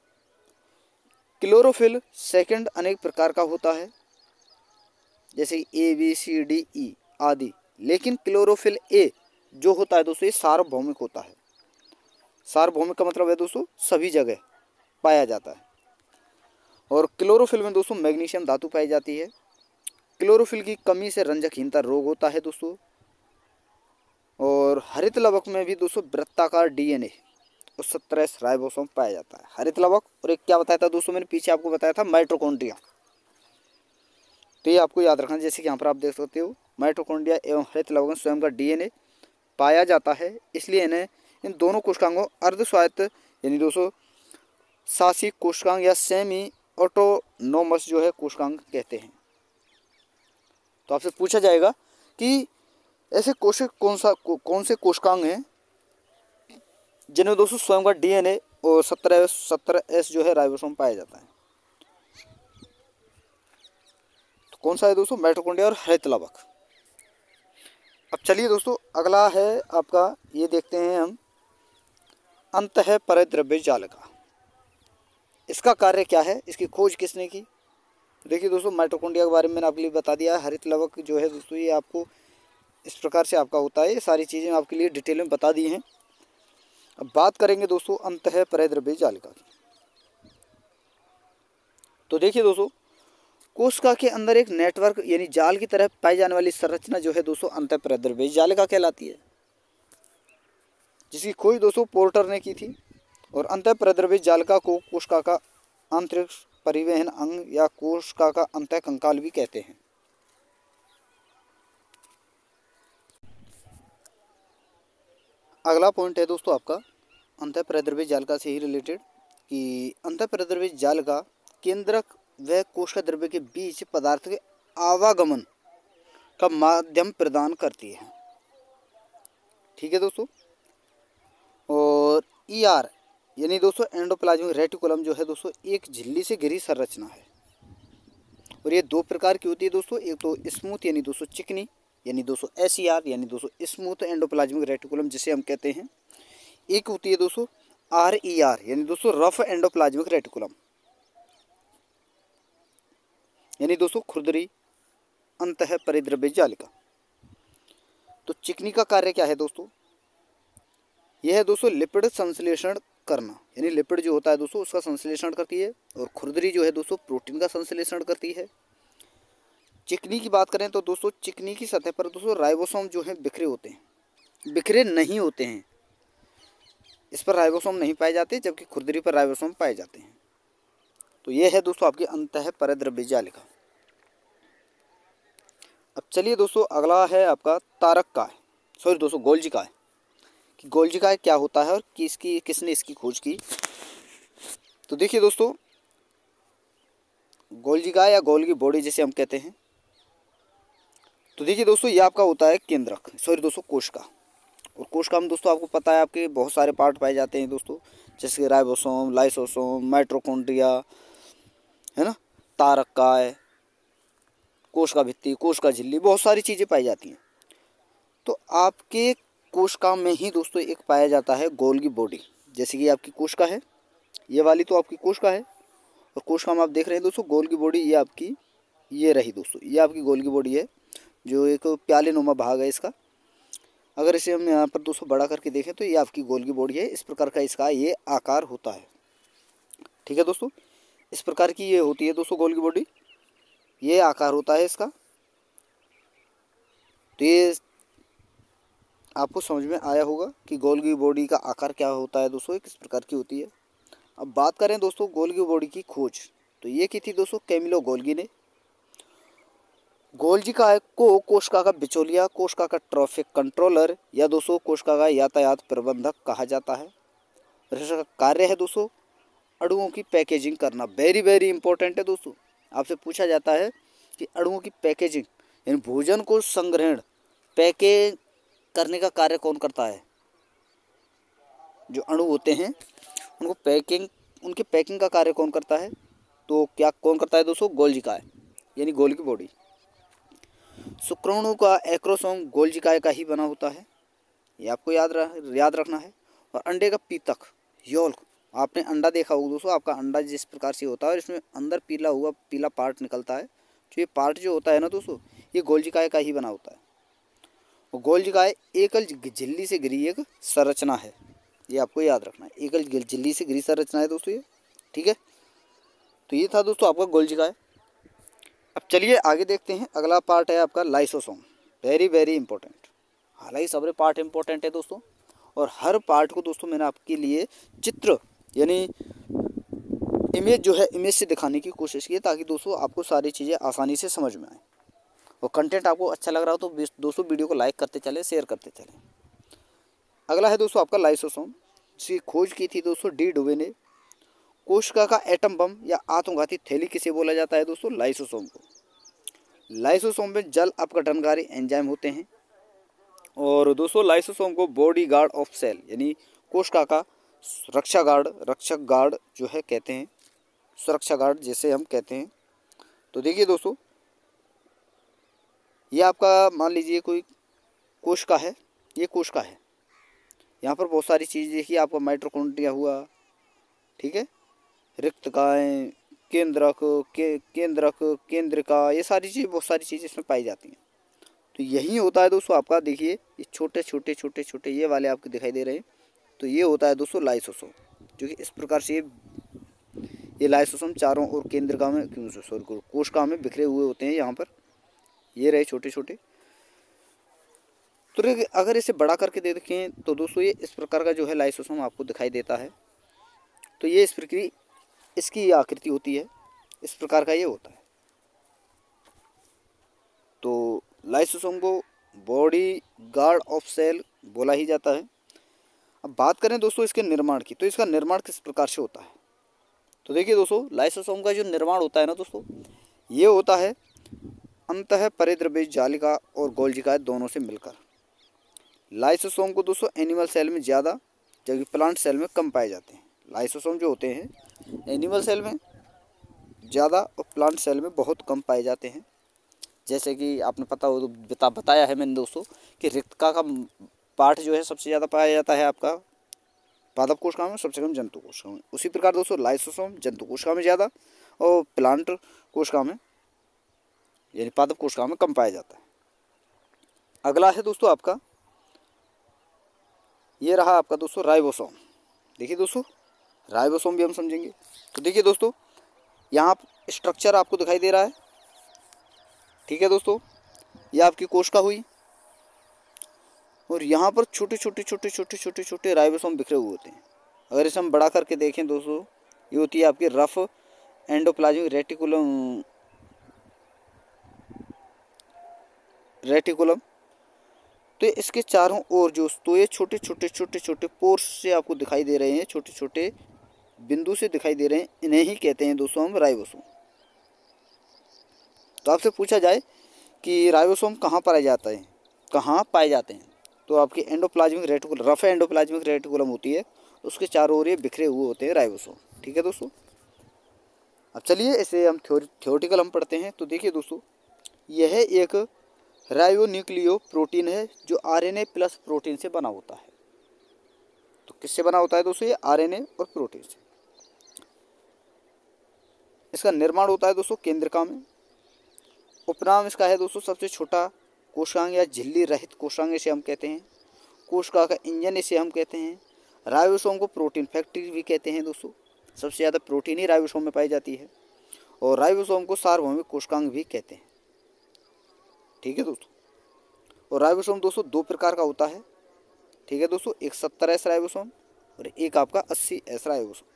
A: क्लोरोफिल सेकंड अनेक प्रकार का होता है, जैसे A B C D E आदि, लेकिन क्लोरोफिल ए जो होता है दोस्तों ये सार्वभौमिक होता है। सार्वभौमिक का मतलब है दोस्तों सभी जगह पाया जाता है। और क्लोरोफिल में दोस्तों मैग्नीशियम धातु पाई जाती है। क्लोरोफिल की कमी से रंजकहीनता रोग होता है दोस्तों। और हरित लवक में भी दोस्तों वृत्ताकार डीएनए और 17 राइबोसोम पाया जाता है। हरित लवक और एक क्या बताया था दोस्तों मैंने पीछे आपको बताया था माइटोकॉन्ड्रिया, तो ये आपको याद रखना। जैसे कि यहाँ पर आप देख सकते हो माइटोकॉन्ड्रिया एवं हरित लवक में स्वयं का डीएनए पाया जाता है, इसलिए इन्हें इन दोनों कोशिकांगों अर्धस्वायत्त यानी दोस्तों शासीय कोशिकांग या सेमी ऑटोनोमस जो है कोशिकांग कहते हैं। तो आपसे पूछा जाएगा कि ऐसे कोशिक कौन से कोशिकांग हैं जिनमें दोस्तों स्वयं का डीएनए और 17S जो है राइबोसोम पाया जाता है, तो कौन सा है दोस्तों? माइटोकॉन्ड्रिया और हरित लवक। अब चलिए दोस्तों अगला है आपका, ये देखते हैं हम अंतःपरिद्रव्य जालिका। इसका कार्य क्या है, इसकी खोज किसने की? देखिए दोस्तों माइटोकॉन्ड्रिया के बारे में मैंने आपके लिए बता दिया है। हरित लवक जो है दोस्तों ये आपको इस प्रकार से आपका होता है, ये सारी चीज़ें आपके लिए डिटेल में बता दी हैं। अब बात करेंगे दोस्तों अंतःपरिद्रव्य जालिका की। तो देखिए दोस्तों कोशिका के अंदर एक नेटवर्क यानी जाल की तरह पाई जाने वाली संरचना जो है दोस्तों अंतःपरिद्रव्य जालिका कहलाती है, जिसकी खोज दोस्तों पोर्टर ने की थी। और अंतःपरिद्रव्य जालिका को कोशिका का आंतरिक परिवहन अंग या कोशिका का अंतःकंकाल भी कहते हैं। अगला पॉइंट है दोस्तों आपका अंतःपरिद्रव्य जालिका से ही रिलेटेड कि अंतःपरिद्रव्य जालिका केंद्रक व कोशिका द्रव्य के बीच पदार्थ के आवागमन का माध्यम प्रदान करती है, ठीक है दोस्तों। और ER यानी दोस्तों एंडोप्लाज्मिक रेटिकुलम जो है दोस्तों एक झिल्ली से घिरी संरचना है, और ये दो प्रकार की होती है दोस्तों। एक तो स्मूथ यानी दोस्तों चिकनी यानी दोस्तों SER यानी दोस्तों स्मूथ एंडोप्लाज्मिक रेटिकुलम जिसे हम कहते हैं। एक होती है दोस्तों RER यानी दोस्तों रफ एंडोप्लाज्मिक रेटिकुलम यानी दोस्तों खुरदरी अंतःपरिद्रव्य जालिका। तो चिकनी का कार्य क्या है दोस्तों? यह है दोस्तों लिपिड संश्लेषण करना, यानी लिपिड जो होता है दोस्तों उसका संश्लेषण करती है। और खुरदरी जो है दोस्तों प्रोटीन का संश्लेषण करती है। चिकनी की बात करें तो दोस्तों चिकनी की सतह पर दोस्तों राइबोसोम जो है बिखरे होते हैं, बिखरे नहीं होते हैं, इस पर राइबोसोम नहीं पाए जाते, जबकि खुरदरी पर राइबोसोम पाए जाते हैं। तो यह है दोस्तों आपकी अंतःपरिद्रव्य जालिका। अब चलिए दोस्तों अगला है आपका गोल्जिकाय कि गोल्जिकाय क्या होता है और किसने इसकी खोज की। तो देखिए दोस्तों गोल्जिकाय या गोल्गी बॉडी जिसे हम कहते हैं, तो देखिए दोस्तों ये आपका होता है केंद्रक कोशिका। और कोशिका में दोस्तों आपको पता है आपके बहुत सारे पार्ट पाए जाते हैं दोस्तों, जैसे कि राइबोसोम, लाइसोसोम, माइटोकॉन्ड्रिया, है ना, तारकाय, कोशिका भित्ति, कोशिका झिल्ली, बहुत सारी चीज़ें पाई जाती हैं। तो आपके कोशिका में ही दोस्तों एक पाया जाता है गोल्गी बॉडी। जैसे कि आपकी कोशिका है, ये वाली तो आपकी कोशिका है, और कोशिका में आप देख रहे हैं दोस्तों गोल्गी बॉडी, ये आपकी ये रही दोस्तों, ये आपकी गोल्गी बॉडी है जो एक प्याले नुमा भाग है इसका। अगर इसे हम यहाँ पर दोस्तों बड़ा करके देखें तो ये आपकी गोल्गी बॉडी है। इस प्रकार का इसका ये आकार होता है, ठीक है दोस्तों। इस प्रकार की ये होती है दोस्तों गोल्गी बॉडी, ये आकार होता है इसका। तो ये आपको समझ में आया होगा कि गोल्गी बॉडी का आकार क्या होता है दोस्तों, किस प्रकार की होती है। अब बात करें दोस्तों गोल्गी बॉडी की खोज, तो ये की थी दोस्तों कैमिलो गोल्गी ने। गोल्जिका को कोशिका का बिचौलिया, कोशिका का ट्रैफिक कंट्रोलर या दोस्तों कोशिका का यातायात प्रबंधक कहा जाता है। इसका कार्य है दोस्तों अणुओं की पैकेजिंग करना। वेरी वेरी इंपॉर्टेंट है दोस्तों, आपसे पूछा जाता है कि अणुओं की पैकेजिंग यानी भोजन को संग्रहण पैकेज करने का कार्य कौन करता है। जो अणु होते हैं उनको पैकिंग, उनकी पैकिंग का कार्य कौन करता है, तो क्या कौन करता है दोस्तों, गोल्जिका यानी गोल्गी बॉडी। शुक्राणु का एक्रोसोम गोल्जिका का ही बना होता है, ये आपको याद रखना है। और अंडे का पीतक यॉल्क, आपने अंडा देखा होगा दोस्तों, आपका अंडा जिस प्रकार से होता है और इसमें अंदर पीला पार्ट निकलता है, तो ये पार्ट जो होता है ना दोस्तों, ये गोल्जिका का ही बना होता है। और गोल्जिका एकल झिल्ली से घिरी एक संरचना है, ये आपको याद रखना है, एकल झिल्ली से घिरी संरचना है दोस्तों ये, ठीक है। तो ये था दोस्तों आपका गोल्जिका। अब चलिए आगे देखते हैं, अगला पार्ट है आपका लाइसोसोम। वेरी वेरी इंपॉर्टेंट, हालांकि सारे पार्ट इंपॉर्टेंट है दोस्तों, और हर पार्ट को दोस्तों मैंने आपके लिए चित्र यानी इमेज जो है इमेज से दिखाने की कोशिश की है, ताकि दोस्तों आपको सारी चीज़ें आसानी से समझ में आए। और कंटेंट आपको अच्छा लग रहा हो तो दोस्तों वीडियो को लाइक करते चले, शेयर करते चले। अगला है दोस्तों आपका लाइसोसोम, जिसकी खोज की थी दोस्तों डी डुवे ने। कोशिका का एटम बम या आत्मघाती थैली किसे बोला जाता है दोस्तों, लाइसोसोम को। लाइसोसोम में जल अपघटनकारी एंजाइम होते हैं। और दोस्तों लाइसोसोम को बॉडी गार्ड ऑफ सेल यानी कोशिका का रक्षक गार्ड जो है कहते हैं, सुरक्षा गार्ड जैसे हम कहते हैं। तो देखिए दोस्तों, ये आपका मान लीजिए कोई कोशिका है, ये कोशिका है, यहाँ पर बहुत सारी चीज़ देखिए, आपका माइटोकॉन्ड्रिया हुआ, ठीक है, रिक्तकाएँ, केंद्रिका, ये सारी चीज़, बहुत सारी चीज़ें इसमें पाई जाती हैं। तो यही होता है दोस्तों आपका, देखिए ये छोटे ये वाले आपको दिखाई दे रहे हैं, तो ये होता है दोस्तों लाइसोसोम, जो कि इस प्रकार से ये लाइसोसोम चारों ओर केंद्रिका में कोशिका में बिखरे हुए होते हैं। यहाँ पर ये रहे छोटे छोटे। तो अगर इसे बड़ा करके देखें तो दोस्तों ये इस प्रकार का जो है लाइसोसोम आपको दिखाई देता है। तो ये इस प्रकार इसकी आकृति होती है, इस प्रकार का ये होता है। तो लाइसोसोम को बॉडी गार्ड ऑफ सेल बोला ही जाता है। अब बात करें दोस्तों इसके निर्माण की, तो इसका निर्माण किस प्रकार से होता है। तो देखिए दोस्तों, लाइसोसोम का जो निर्माण होता है ना दोस्तों, ये होता है अंतः परिद्रव्य जालिका और गोल्जिका दोनों से मिलकर। लाइसोसोम को दोस्तों एनिमल सेल में ज़्यादा जबकि प्लांट सेल में कम पाए जाते हैं। लाइसोसोम जो होते हैं एनिमल सेल में ज़्यादा और प्लांट सेल में बहुत कम पाए जाते हैं। जैसे कि आपने बताया है मैंने दोस्तों कि रिक्तका का पार्ट जो है सबसे ज़्यादा पाया जाता है आपका पादप कोशिका में, सबसे कम जंतु कोशिका में। उसी प्रकार दोस्तों लाइसोसोम जंतु कोशिका में ज़्यादा और प्लांट कोशिका में यानी पादप कोशिका में कम पाया जाता है। अगला है दोस्तों आपका, ये रहा आपका दोस्तों राइबोसोम। देखिए दोस्तों, राइबोसोम भी हम समझेंगे। तो देखिए दोस्तों, यहाँ स्ट्रक्चर आपको दिखाई दे रहा है, ठीक है दोस्तों, ये आपकी कोशिका हुई और यहाँ पर छोटे छोटे राइबोसोम बिखरे हुए होते हैं। अगर इसे हम बड़ा करके देखें दोस्तों, ये होती है आपकी रफ एंडोप्लाज्मिक रेटिकुलम। तो इसके चारों ओर जो तो ये छोटे पोर्स से आपको दिखाई दे रहे हैं, छोटे छोटे बिंदु से दिखाई दे रहे हैं, इन्हें ही कहते हैं दोस्तों हम राइबोसोम। तो आपसे पूछा जाए कि राइबोसोम कहाँ पाया जाते हैं, तो आपकी endoplasmic reticulum, rough endoplasmic reticulum होती है, उसके चारों ओर ये बिखरे हुए होते हैं राइबोसोम, ठीक है दोस्तों। अब चलिए इसे हम थ्योरेटिकल हम पढ़ते हैं। तो देखिए दोस्तों, यह एक राइबोन्यूक्लियो प्रोटीन है जो आरएनए प्लस प्रोटीन से बना होता है। तो किससे बना होता है दोस्तों, ये आरएनए और प्रोटीन से। इसका निर्माण होता है दोस्तों केंद्रिका में। उपनाम इसका है दोस्तों सबसे छोटा कोशिकांग या झिल्ली रहित कोशिकांग इसे हम कहते हैं। कोशिका का इंजन इसे हम कहते हैं। राइबोसोम को प्रोटीन फैक्ट्री भी कहते हैं दोस्तों, सबसे ज़्यादा प्रोटीन ही राइबोसोम में पाई जाती है। और राइबोसोम को सार्वभौमिक कोशिकांग भी कहते हैं, ठीक है दोस्तों। और राइबोसोम दोस्तों दो प्रकार का होता है, ठीक है दोस्तों, एक 70S राइबोसोम और एक आपका 80S राइबोसोम।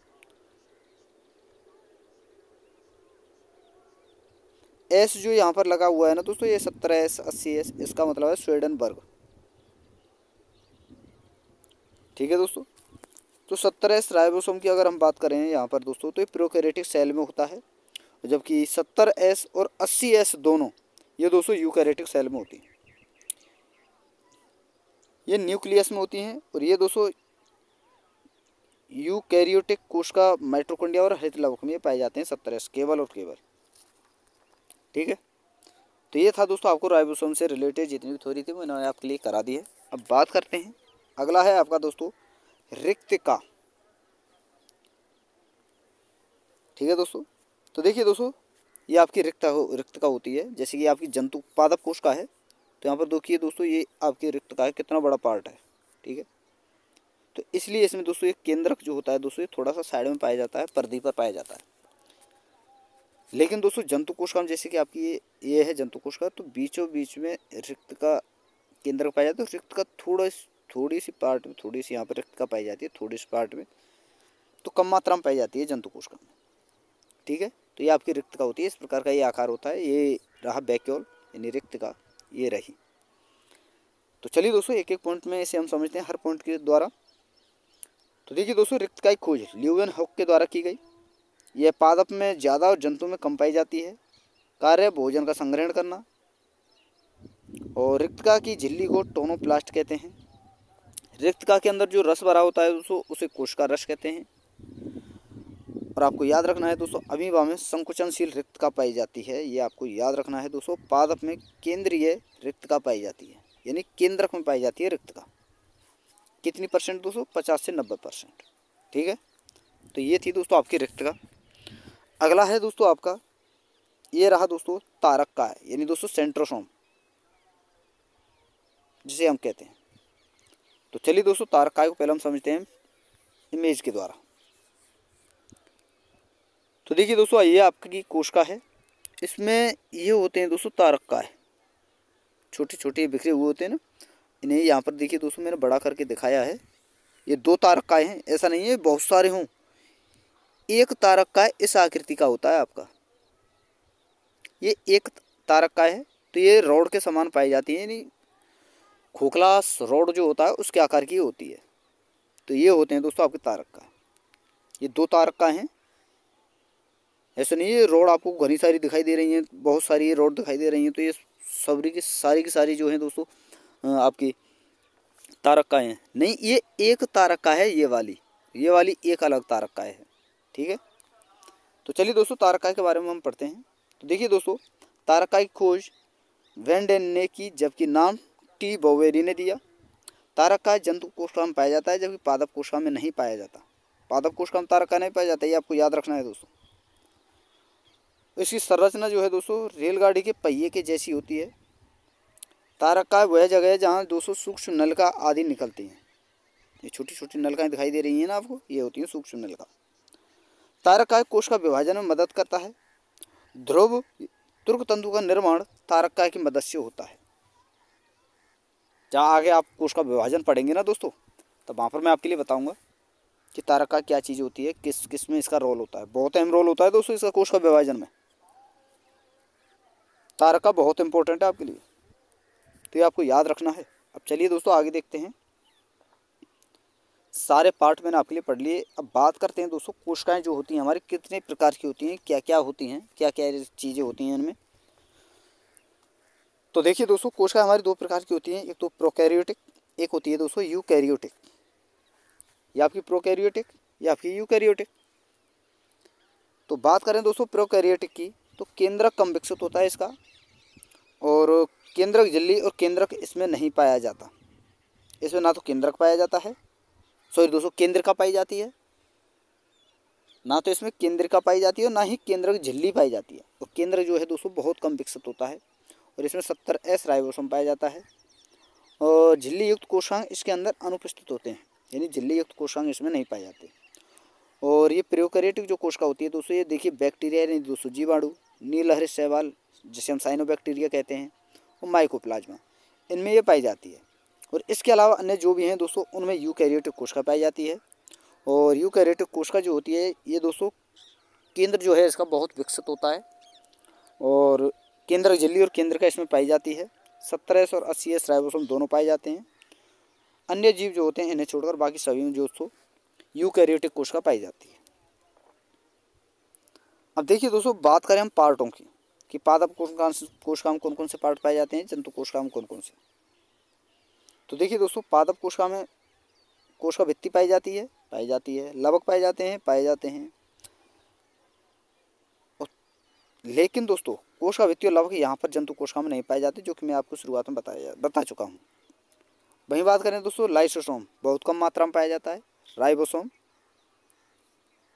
A: एस जो यहाँ पर लगा हुआ है ना दोस्तों, ये 70S 80S, इसका मतलब है स्वेडनबर्ग। ठीक है दोस्तों, तो 70S राइबोसोम की अगर हम बात करें यहाँ पर दोस्तों, तो ये प्रोकैरियोटिक सेल में होता है, जबकि 70S और 80S दोनों ये दोस्तों यूकैरियोटिक सेल में होती हैं। ये न्यूक्लियस में होती हैं और ये दोस्तों यूकैरियोटिक कोशिका माइटोकॉन्ड्रिया और हरित लवक में पाए जाते हैं 70S, केवल और केवल। ठीक है, तो ये था दोस्तों आपको राइबोसोम से रिलेटेड जितनी भी थ्योरी थी मैंने आपके लिए करा दी है। अब बात करते हैं, अगला है आपका दोस्तों रिक्तिका। ठीक है दोस्तों, तो देखिए दोस्तों, ये आपकी रिक्तिका होती है, जैसे कि आपकी जंतु पादप कोशिका है, तो यहाँ पर देखिए दोस्तों ये आपकी रिक्तिका है, कितना बड़ा पार्ट है। ठीक है, तो इसलिए इसमें दोस्तों ये केंद्रक जो होता है दोस्तों, ये थोड़ा सा साइड में पाया जाता है, परिधि पर पाया जाता है। लेकिन दोस्तों जंतु कोशिका में जैसे कि आपकी ये है जंतु कोशिका, तो बीचों बीच में रिक्तिका केंद्रक पाया जाता है। तो रिक्तिका थोड़ी सी पार्ट में, थोड़ी सी यहाँ पर रिक्तिका पाई जाती है, थोड़ी सी पार्ट में, तो कम मात्रा में पाई जाती है जंतु कोशिका में। ठीक है, तो ये आपकी रिक्तिका होती है, इस प्रकार का ये आकार होता है। ये रहा वैक्यूल यानी रिक्तिका, ये रही। तो चलिए दोस्तों एक एक पॉइंट में इसे हम समझते हैं हर पॉइंट के द्वारा। तो देखिए दोस्तों, रिक्तिका की खोज ल्यूवेनहॉक के द्वारा की गई। यह पादप में ज़्यादा और जंतु में कम पाई जाती है। कार्य भोजन का संग्रहण करना। और रिक्तिका की झिल्ली को टोनोप्लास्ट कहते हैं। रिक्तिका के अंदर जो रस भरा होता है दोस्तों, उसे कोशिका रस कहते हैं। और आपको याद रखना है दोस्तों, अमीबा में संकुचनशील रिक्तिका पाई जाती है। ये आपको याद रखना है दोस्तों। पादप में केंद्रीय रिक्तिका पाई जाती है, यानी केंद्रक में पाई जाती है रिक्तिका। कितनी परसेंट दोस्तों? 50 से 90%। ठीक है, तो ये थी दोस्तों आपकी रिक्तिका। अगला है दोस्तों आपका, ये रहा दोस्तों तारककाय, यानी दोस्तों सेंट्रोसोम जिसे हम कहते हैं। तो चलिए दोस्तों तारककाय को पहले हम समझते हैं इमेज के द्वारा। तो देखिए दोस्तों, ये आपकी कोशिका है, इसमें ये होते हैं दोस्तों तारककाय, छोटे छोटे बिखरे हुए होते हैं ना। इन्हें यहाँ पर देखिए दोस्तों मैंने बड़ा करके दिखाया है। ये 2 तारककाय हैं, ऐसा नहीं है बहुत सारे हों। एक तारककाय इस आकृति का होता है आपका, ये एक तारककाय है। तो ये रॉड के समान पाई जाती है, यानी खोखला रॉड जो होता है उसके आकार की होती है। तो ये होते हैं दोस्तों आपके तारककाय। ये 2 तारककाय हैं, ऐसे नहीं ये रॉड आपको घनी सारी दिखाई दे रही हैं, बहुत सारी ये रॉड दिखाई दे रही हैं। तो ये की सारी जो हैं दोस्तों आपकी तारककाय हैं। नहीं, ये एक तारककाय है, ये वाली एक अलग तारककाय है। ठीक है, तो चलिए दोस्तों तारककाय के बारे में हम पढ़ते हैं। तो देखिए दोस्तों, तारककाय की खोज वैन डेन ने की, जबकि नाम टी बोवेरी ने दिया। तारककाय जंतु कोशिका में पाया जाता है, जबकि पादप कोशिका में नहीं पाया जाता। पादप कोशिका में तारककाय नहीं पाया जाता, ये आपको याद रखना है दोस्तों। इसकी संरचना जो है दोस्तों रेलगाड़ी के पहिए के जैसी होती है। तारककाय वह जगह है जहाँ दोस्तों सूक्ष्म नलिका आदि निकलती हैं। ये छोटी छोटी नलिकाएं दिखाई दे रही हैं ना आपको, ये होती हैं सूक्ष्म नलिका। तारककाय कोशिका विभाजन में मदद करता है। ध्रुव तुर्क तंतु का निर्माण तारककाय की मदद से होता है। जहाँ आगे आप कोशिका विभाजन पढ़ेंगे ना दोस्तों, तब वहाँ पर मैं आपके लिए बताऊंगा कि तारककाय क्या चीज़ होती है, किस में इसका रोल होता है। बहुत अहम रोल होता है दोस्तों इसका कोशिका विभाजन में। तारककाय बहुत इंपॉर्टेंट है आपके लिए, तो ये आपको याद रखना है। अब चलिए दोस्तों आगे देखते हैं। सारे पार्ट मैंने आपके लिए पढ़ लिए। अब बात करते हैं दोस्तों कोशिकाएं जो होती हैं हमारी कितने प्रकार की होती हैं, क्या क्या होती हैं, क्या क्या चीज़ें होती हैं इनमें। तो देखिए दोस्तों, कोशिकाएं हमारी 2 प्रकार की होती हैं, एक तो प्रोकैरियोटिक, एक होती है दोस्तों यूकैरियोटिक। या आपकी प्रोकैरियोटिक या आपकी यूकैरियोटिक। तो बात करें दोस्तों प्रोकैरियोटिक की, तो केंद्रक कम विकसित होता है इसका, और केंद्रक झिल्ली और केंद्रक इसमें नहीं पाया जाता। इसमें ना तो केंद्रक पाया जाता है, सॉरी दोस्तों केंद्रिका पाई जाती है, ना तो इसमें केंद्रिका पाई जाती है और ना ही केंद्रक झिल्ली पाई जाती है। तो केंद्र जो है दोस्तों बहुत कम विकसित होता है, और इसमें 70S राइबोसोम पाया जाता है। और झिल्ली युक्त कोशिकांग इसके अंदर अनुपस्थित होते हैं, यानी झिल्ली युक्त कोशिकांग इसमें नहीं पाए जाते। और ये प्रोकैरियोटिक जो कोशिका होती है दोस्तों, ये देखिए बैक्टीरिया यानी दोस्तों जीवाणु, नीलहरित शैवाल जिसे हम साइनोबैक्टीरिया कहते हैं, और माइकोप्लाज्मा, इनमें ये पाई जाती है। और इसके अलावा अन्य जो भी हैं दोस्तों उनमें यूकैरियोटिक कोशिका पाई जाती है। और यूकैरियोटिक कोशिका जो होती है ये दोस्तों केंद्र जो है इसका बहुत विकसित होता है और केंद्र झिल्ली और केंद्र का इसमें पाई जाती है। 17S और 80S राइबोसोम दोनों पाए जाते हैं। अन्य जीव जो होते हैं इन्हें छोड़कर बाकी सभी में दोस्तों यूकैरियोटिक कोशिका पाई जाती है। अब देखिए दोस्तों बात करें हम पार्टों की कि पादप कोशिका में कौन कौन से पार्ट पाए जाते हैं, जंतु कोशिका में कौन कौन से। तो देखिए दोस्तों पादप कोशिका में कोशिका भित्ति पाई जाती है, लवक पाए जाते हैं। लेकिन दोस्तों कोशिका भित्ति और लवक यहाँ पर जंतु कोशिका में नहीं पाए जाते, जो कि मैं आपको शुरुआत में बता चुका हूँ। वहीं बात करें दोस्तों लाइसोसोम बहुत कम मात्रा में पाया जाता है, राइबोसोम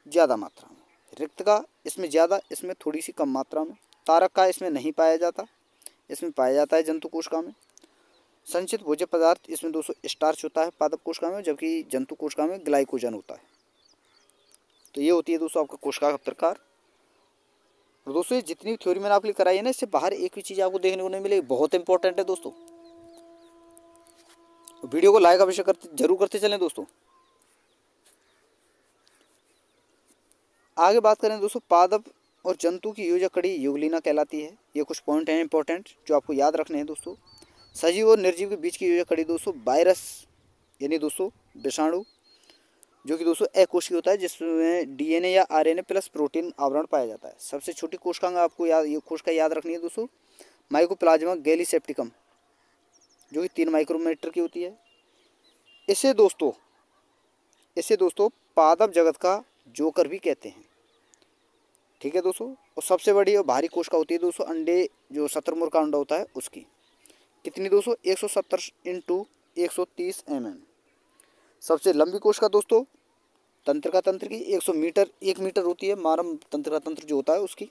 A: ज़्यादा मात्रा में, रिक्त का इसमें ज़्यादा, इसमें थोड़ी सी कम मात्रा में, तारक का इसमें नहीं पाया जाता, इसमें पाया जाता है जंतु कोशिका में। संचित भोज्य पदार्थ इसमें दोस्तों स्टार्च होता है पादप कोशिका में, जबकि जंतु कोशिका में ग्लाइकोजन होता है। तो ये होती है दोस्तों आपका कोशिका का प्रकार। और दोस्तों ये जितनी थ्योरी मैंने आपके लिए कराई है ना, इससे बाहर एक भी चीज़ आपको देखने को नहीं मिलेगी, बहुत इंपॉर्टेंट है दोस्तों। वीडियो को लाइक अवश्य जरूर करते चलें दोस्तों। आगे बात करें दोस्तों पादप और जंतु की योजक कड़ी युगलीना कहलाती है। ये कुछ पॉइंट हैं इंपॉर्टेंट जो आपको याद रखने हैं दोस्तों। सजीव और निर्जीव के बीच की योजक कड़ी दोस्तों वायरस यानी दोस्तों विषाणु, जो कि दोस्तों अकोशीय होता है, जिसमें DNA या RNA प्लस प्रोटीन आवरण पाया जाता है। सबसे छोटी कोशिकांग आपको ये कोशिका याद रखनी है दोस्तों, माइकोप्लाज्मा गैलीसेप्टिकम, जो कि 3 माइक्रोमीटर की होती है। इसे दोस्तों पादप जगत का जोकर भी कहते हैं, ठीक है दोस्तों। और सबसे बड़ी और भारी कोशिका होती है दोस्तों अंडे, जो शतुरमुर्ग का अंडा होता है उसकी। कितनी दोस्तों 170 × 130 mm। सबसे लंबी कोशिका दोस्तों तंत्रिका तंत्र की 1 मीटर होती है, मानव तंत्रिका तंत्र जो होता है उसकी।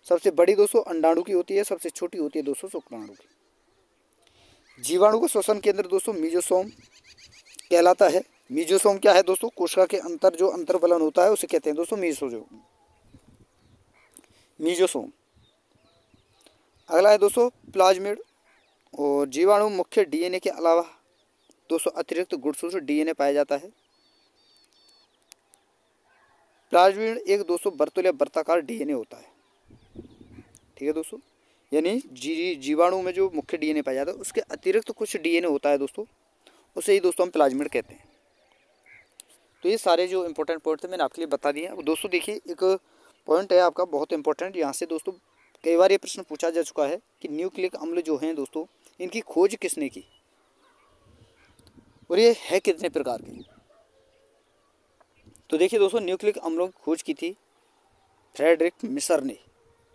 A: सबसे बड़ी दोस्तों अंडाणु की होती है, सबसे छोटी होती है दोस्तों शुक्राणु की। जीवाणु का श्वसन केंद्र दोस्तों मीजोसोम कहलाता है। मीजोसोम क्या है दोस्तों, कोशिका के अंतर जो अंतर्वलन होता है उसे कहते हैं दोस्तों मीजोसोम। अगला है दोस्तों प्लाज्मिड। और जीवाणु मुख्य DNA के अलावा दोस्तों अतिरिक्त गुणसूत्र DNA पाया जाता है। प्लाज्मिड एक दोस्तों वर्तुल या वर्ताकार DNA होता है, ठीक है दोस्तों। यानी जीवाणु में जो मुख्य DNA पाया जाता है उसके अतिरिक्त कुछ DNA होता है दोस्तों, उसे ही दोस्तों हम प्लाज्मिड कहते हैं। तो ये सारे जो इंपॉर्टेंट पॉइंट थे मैंने आपके लिए बता दिए। अब दोस्तों देखिए एक पॉइंट है आपका बहुत इंपॉर्टेंट, यहाँ से दोस्तों कई बार ये प्रश्न पूछा जा चुका है कि न्यूक्लिक अम्ल जो हैं दोस्तों इनकी खोज किसने की और ये है कितने प्रकार के। तो देखिए दोस्तों न्यूक्लिक अम्लों की खोज की थी फ्रेडरिक मिशर ने,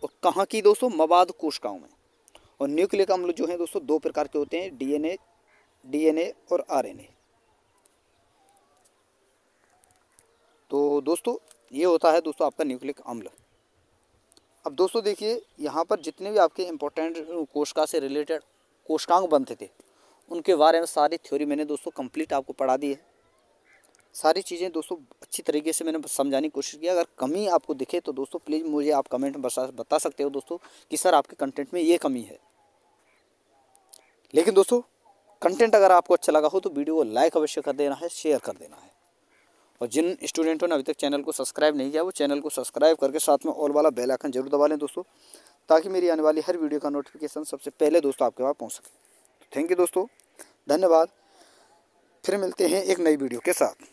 A: और कहाँ की दोस्तों, मवाद कोशिकाओं में। और न्यूक्लिक अम्ल जो हैं दोस्तों 2 प्रकार के होते हैं, DNA और RNA। तो दोस्तों ये होता है दोस्तों आपका न्यूक्लिक अम्ल। अब दोस्तों देखिए यहाँ पर जितने भी आपके इम्पोर्टेंट कोशिका से रिलेटेड कोशिकांग बनते थे उनके बारे में सारी थ्योरी मैंने दोस्तों कंप्लीट आपको पढ़ा दी है। सारी चीज़ें दोस्तों अच्छी तरीके से मैंने समझाने की कोशिश की। अगर कमी आपको दिखे तो दोस्तों प्लीज़ मुझे आप कमेंट में बता सकते हो दोस्तों कि सर आपके कंटेंट में ये कमी है। लेकिन दोस्तों कंटेंट अगर आपको अच्छा लगा हो तो वीडियो को लाइक अवश्य कर देना है, शेयर कर देना है। और जिन स्टूडेंटों ने अभी तक चैनल को सब्सक्राइब नहीं किया वो चैनल को सब्सक्राइब करके साथ में ऑल वाला बेल आइकन जरूर दबा लें दोस्तों, ताकि मेरी आने वाली हर वीडियो का नोटिफिकेशन सबसे पहले दोस्तों आपके पास पहुंच सके। तो थैंक यू दोस्तों, धन्यवाद। फिर मिलते हैं एक नई वीडियो के साथ।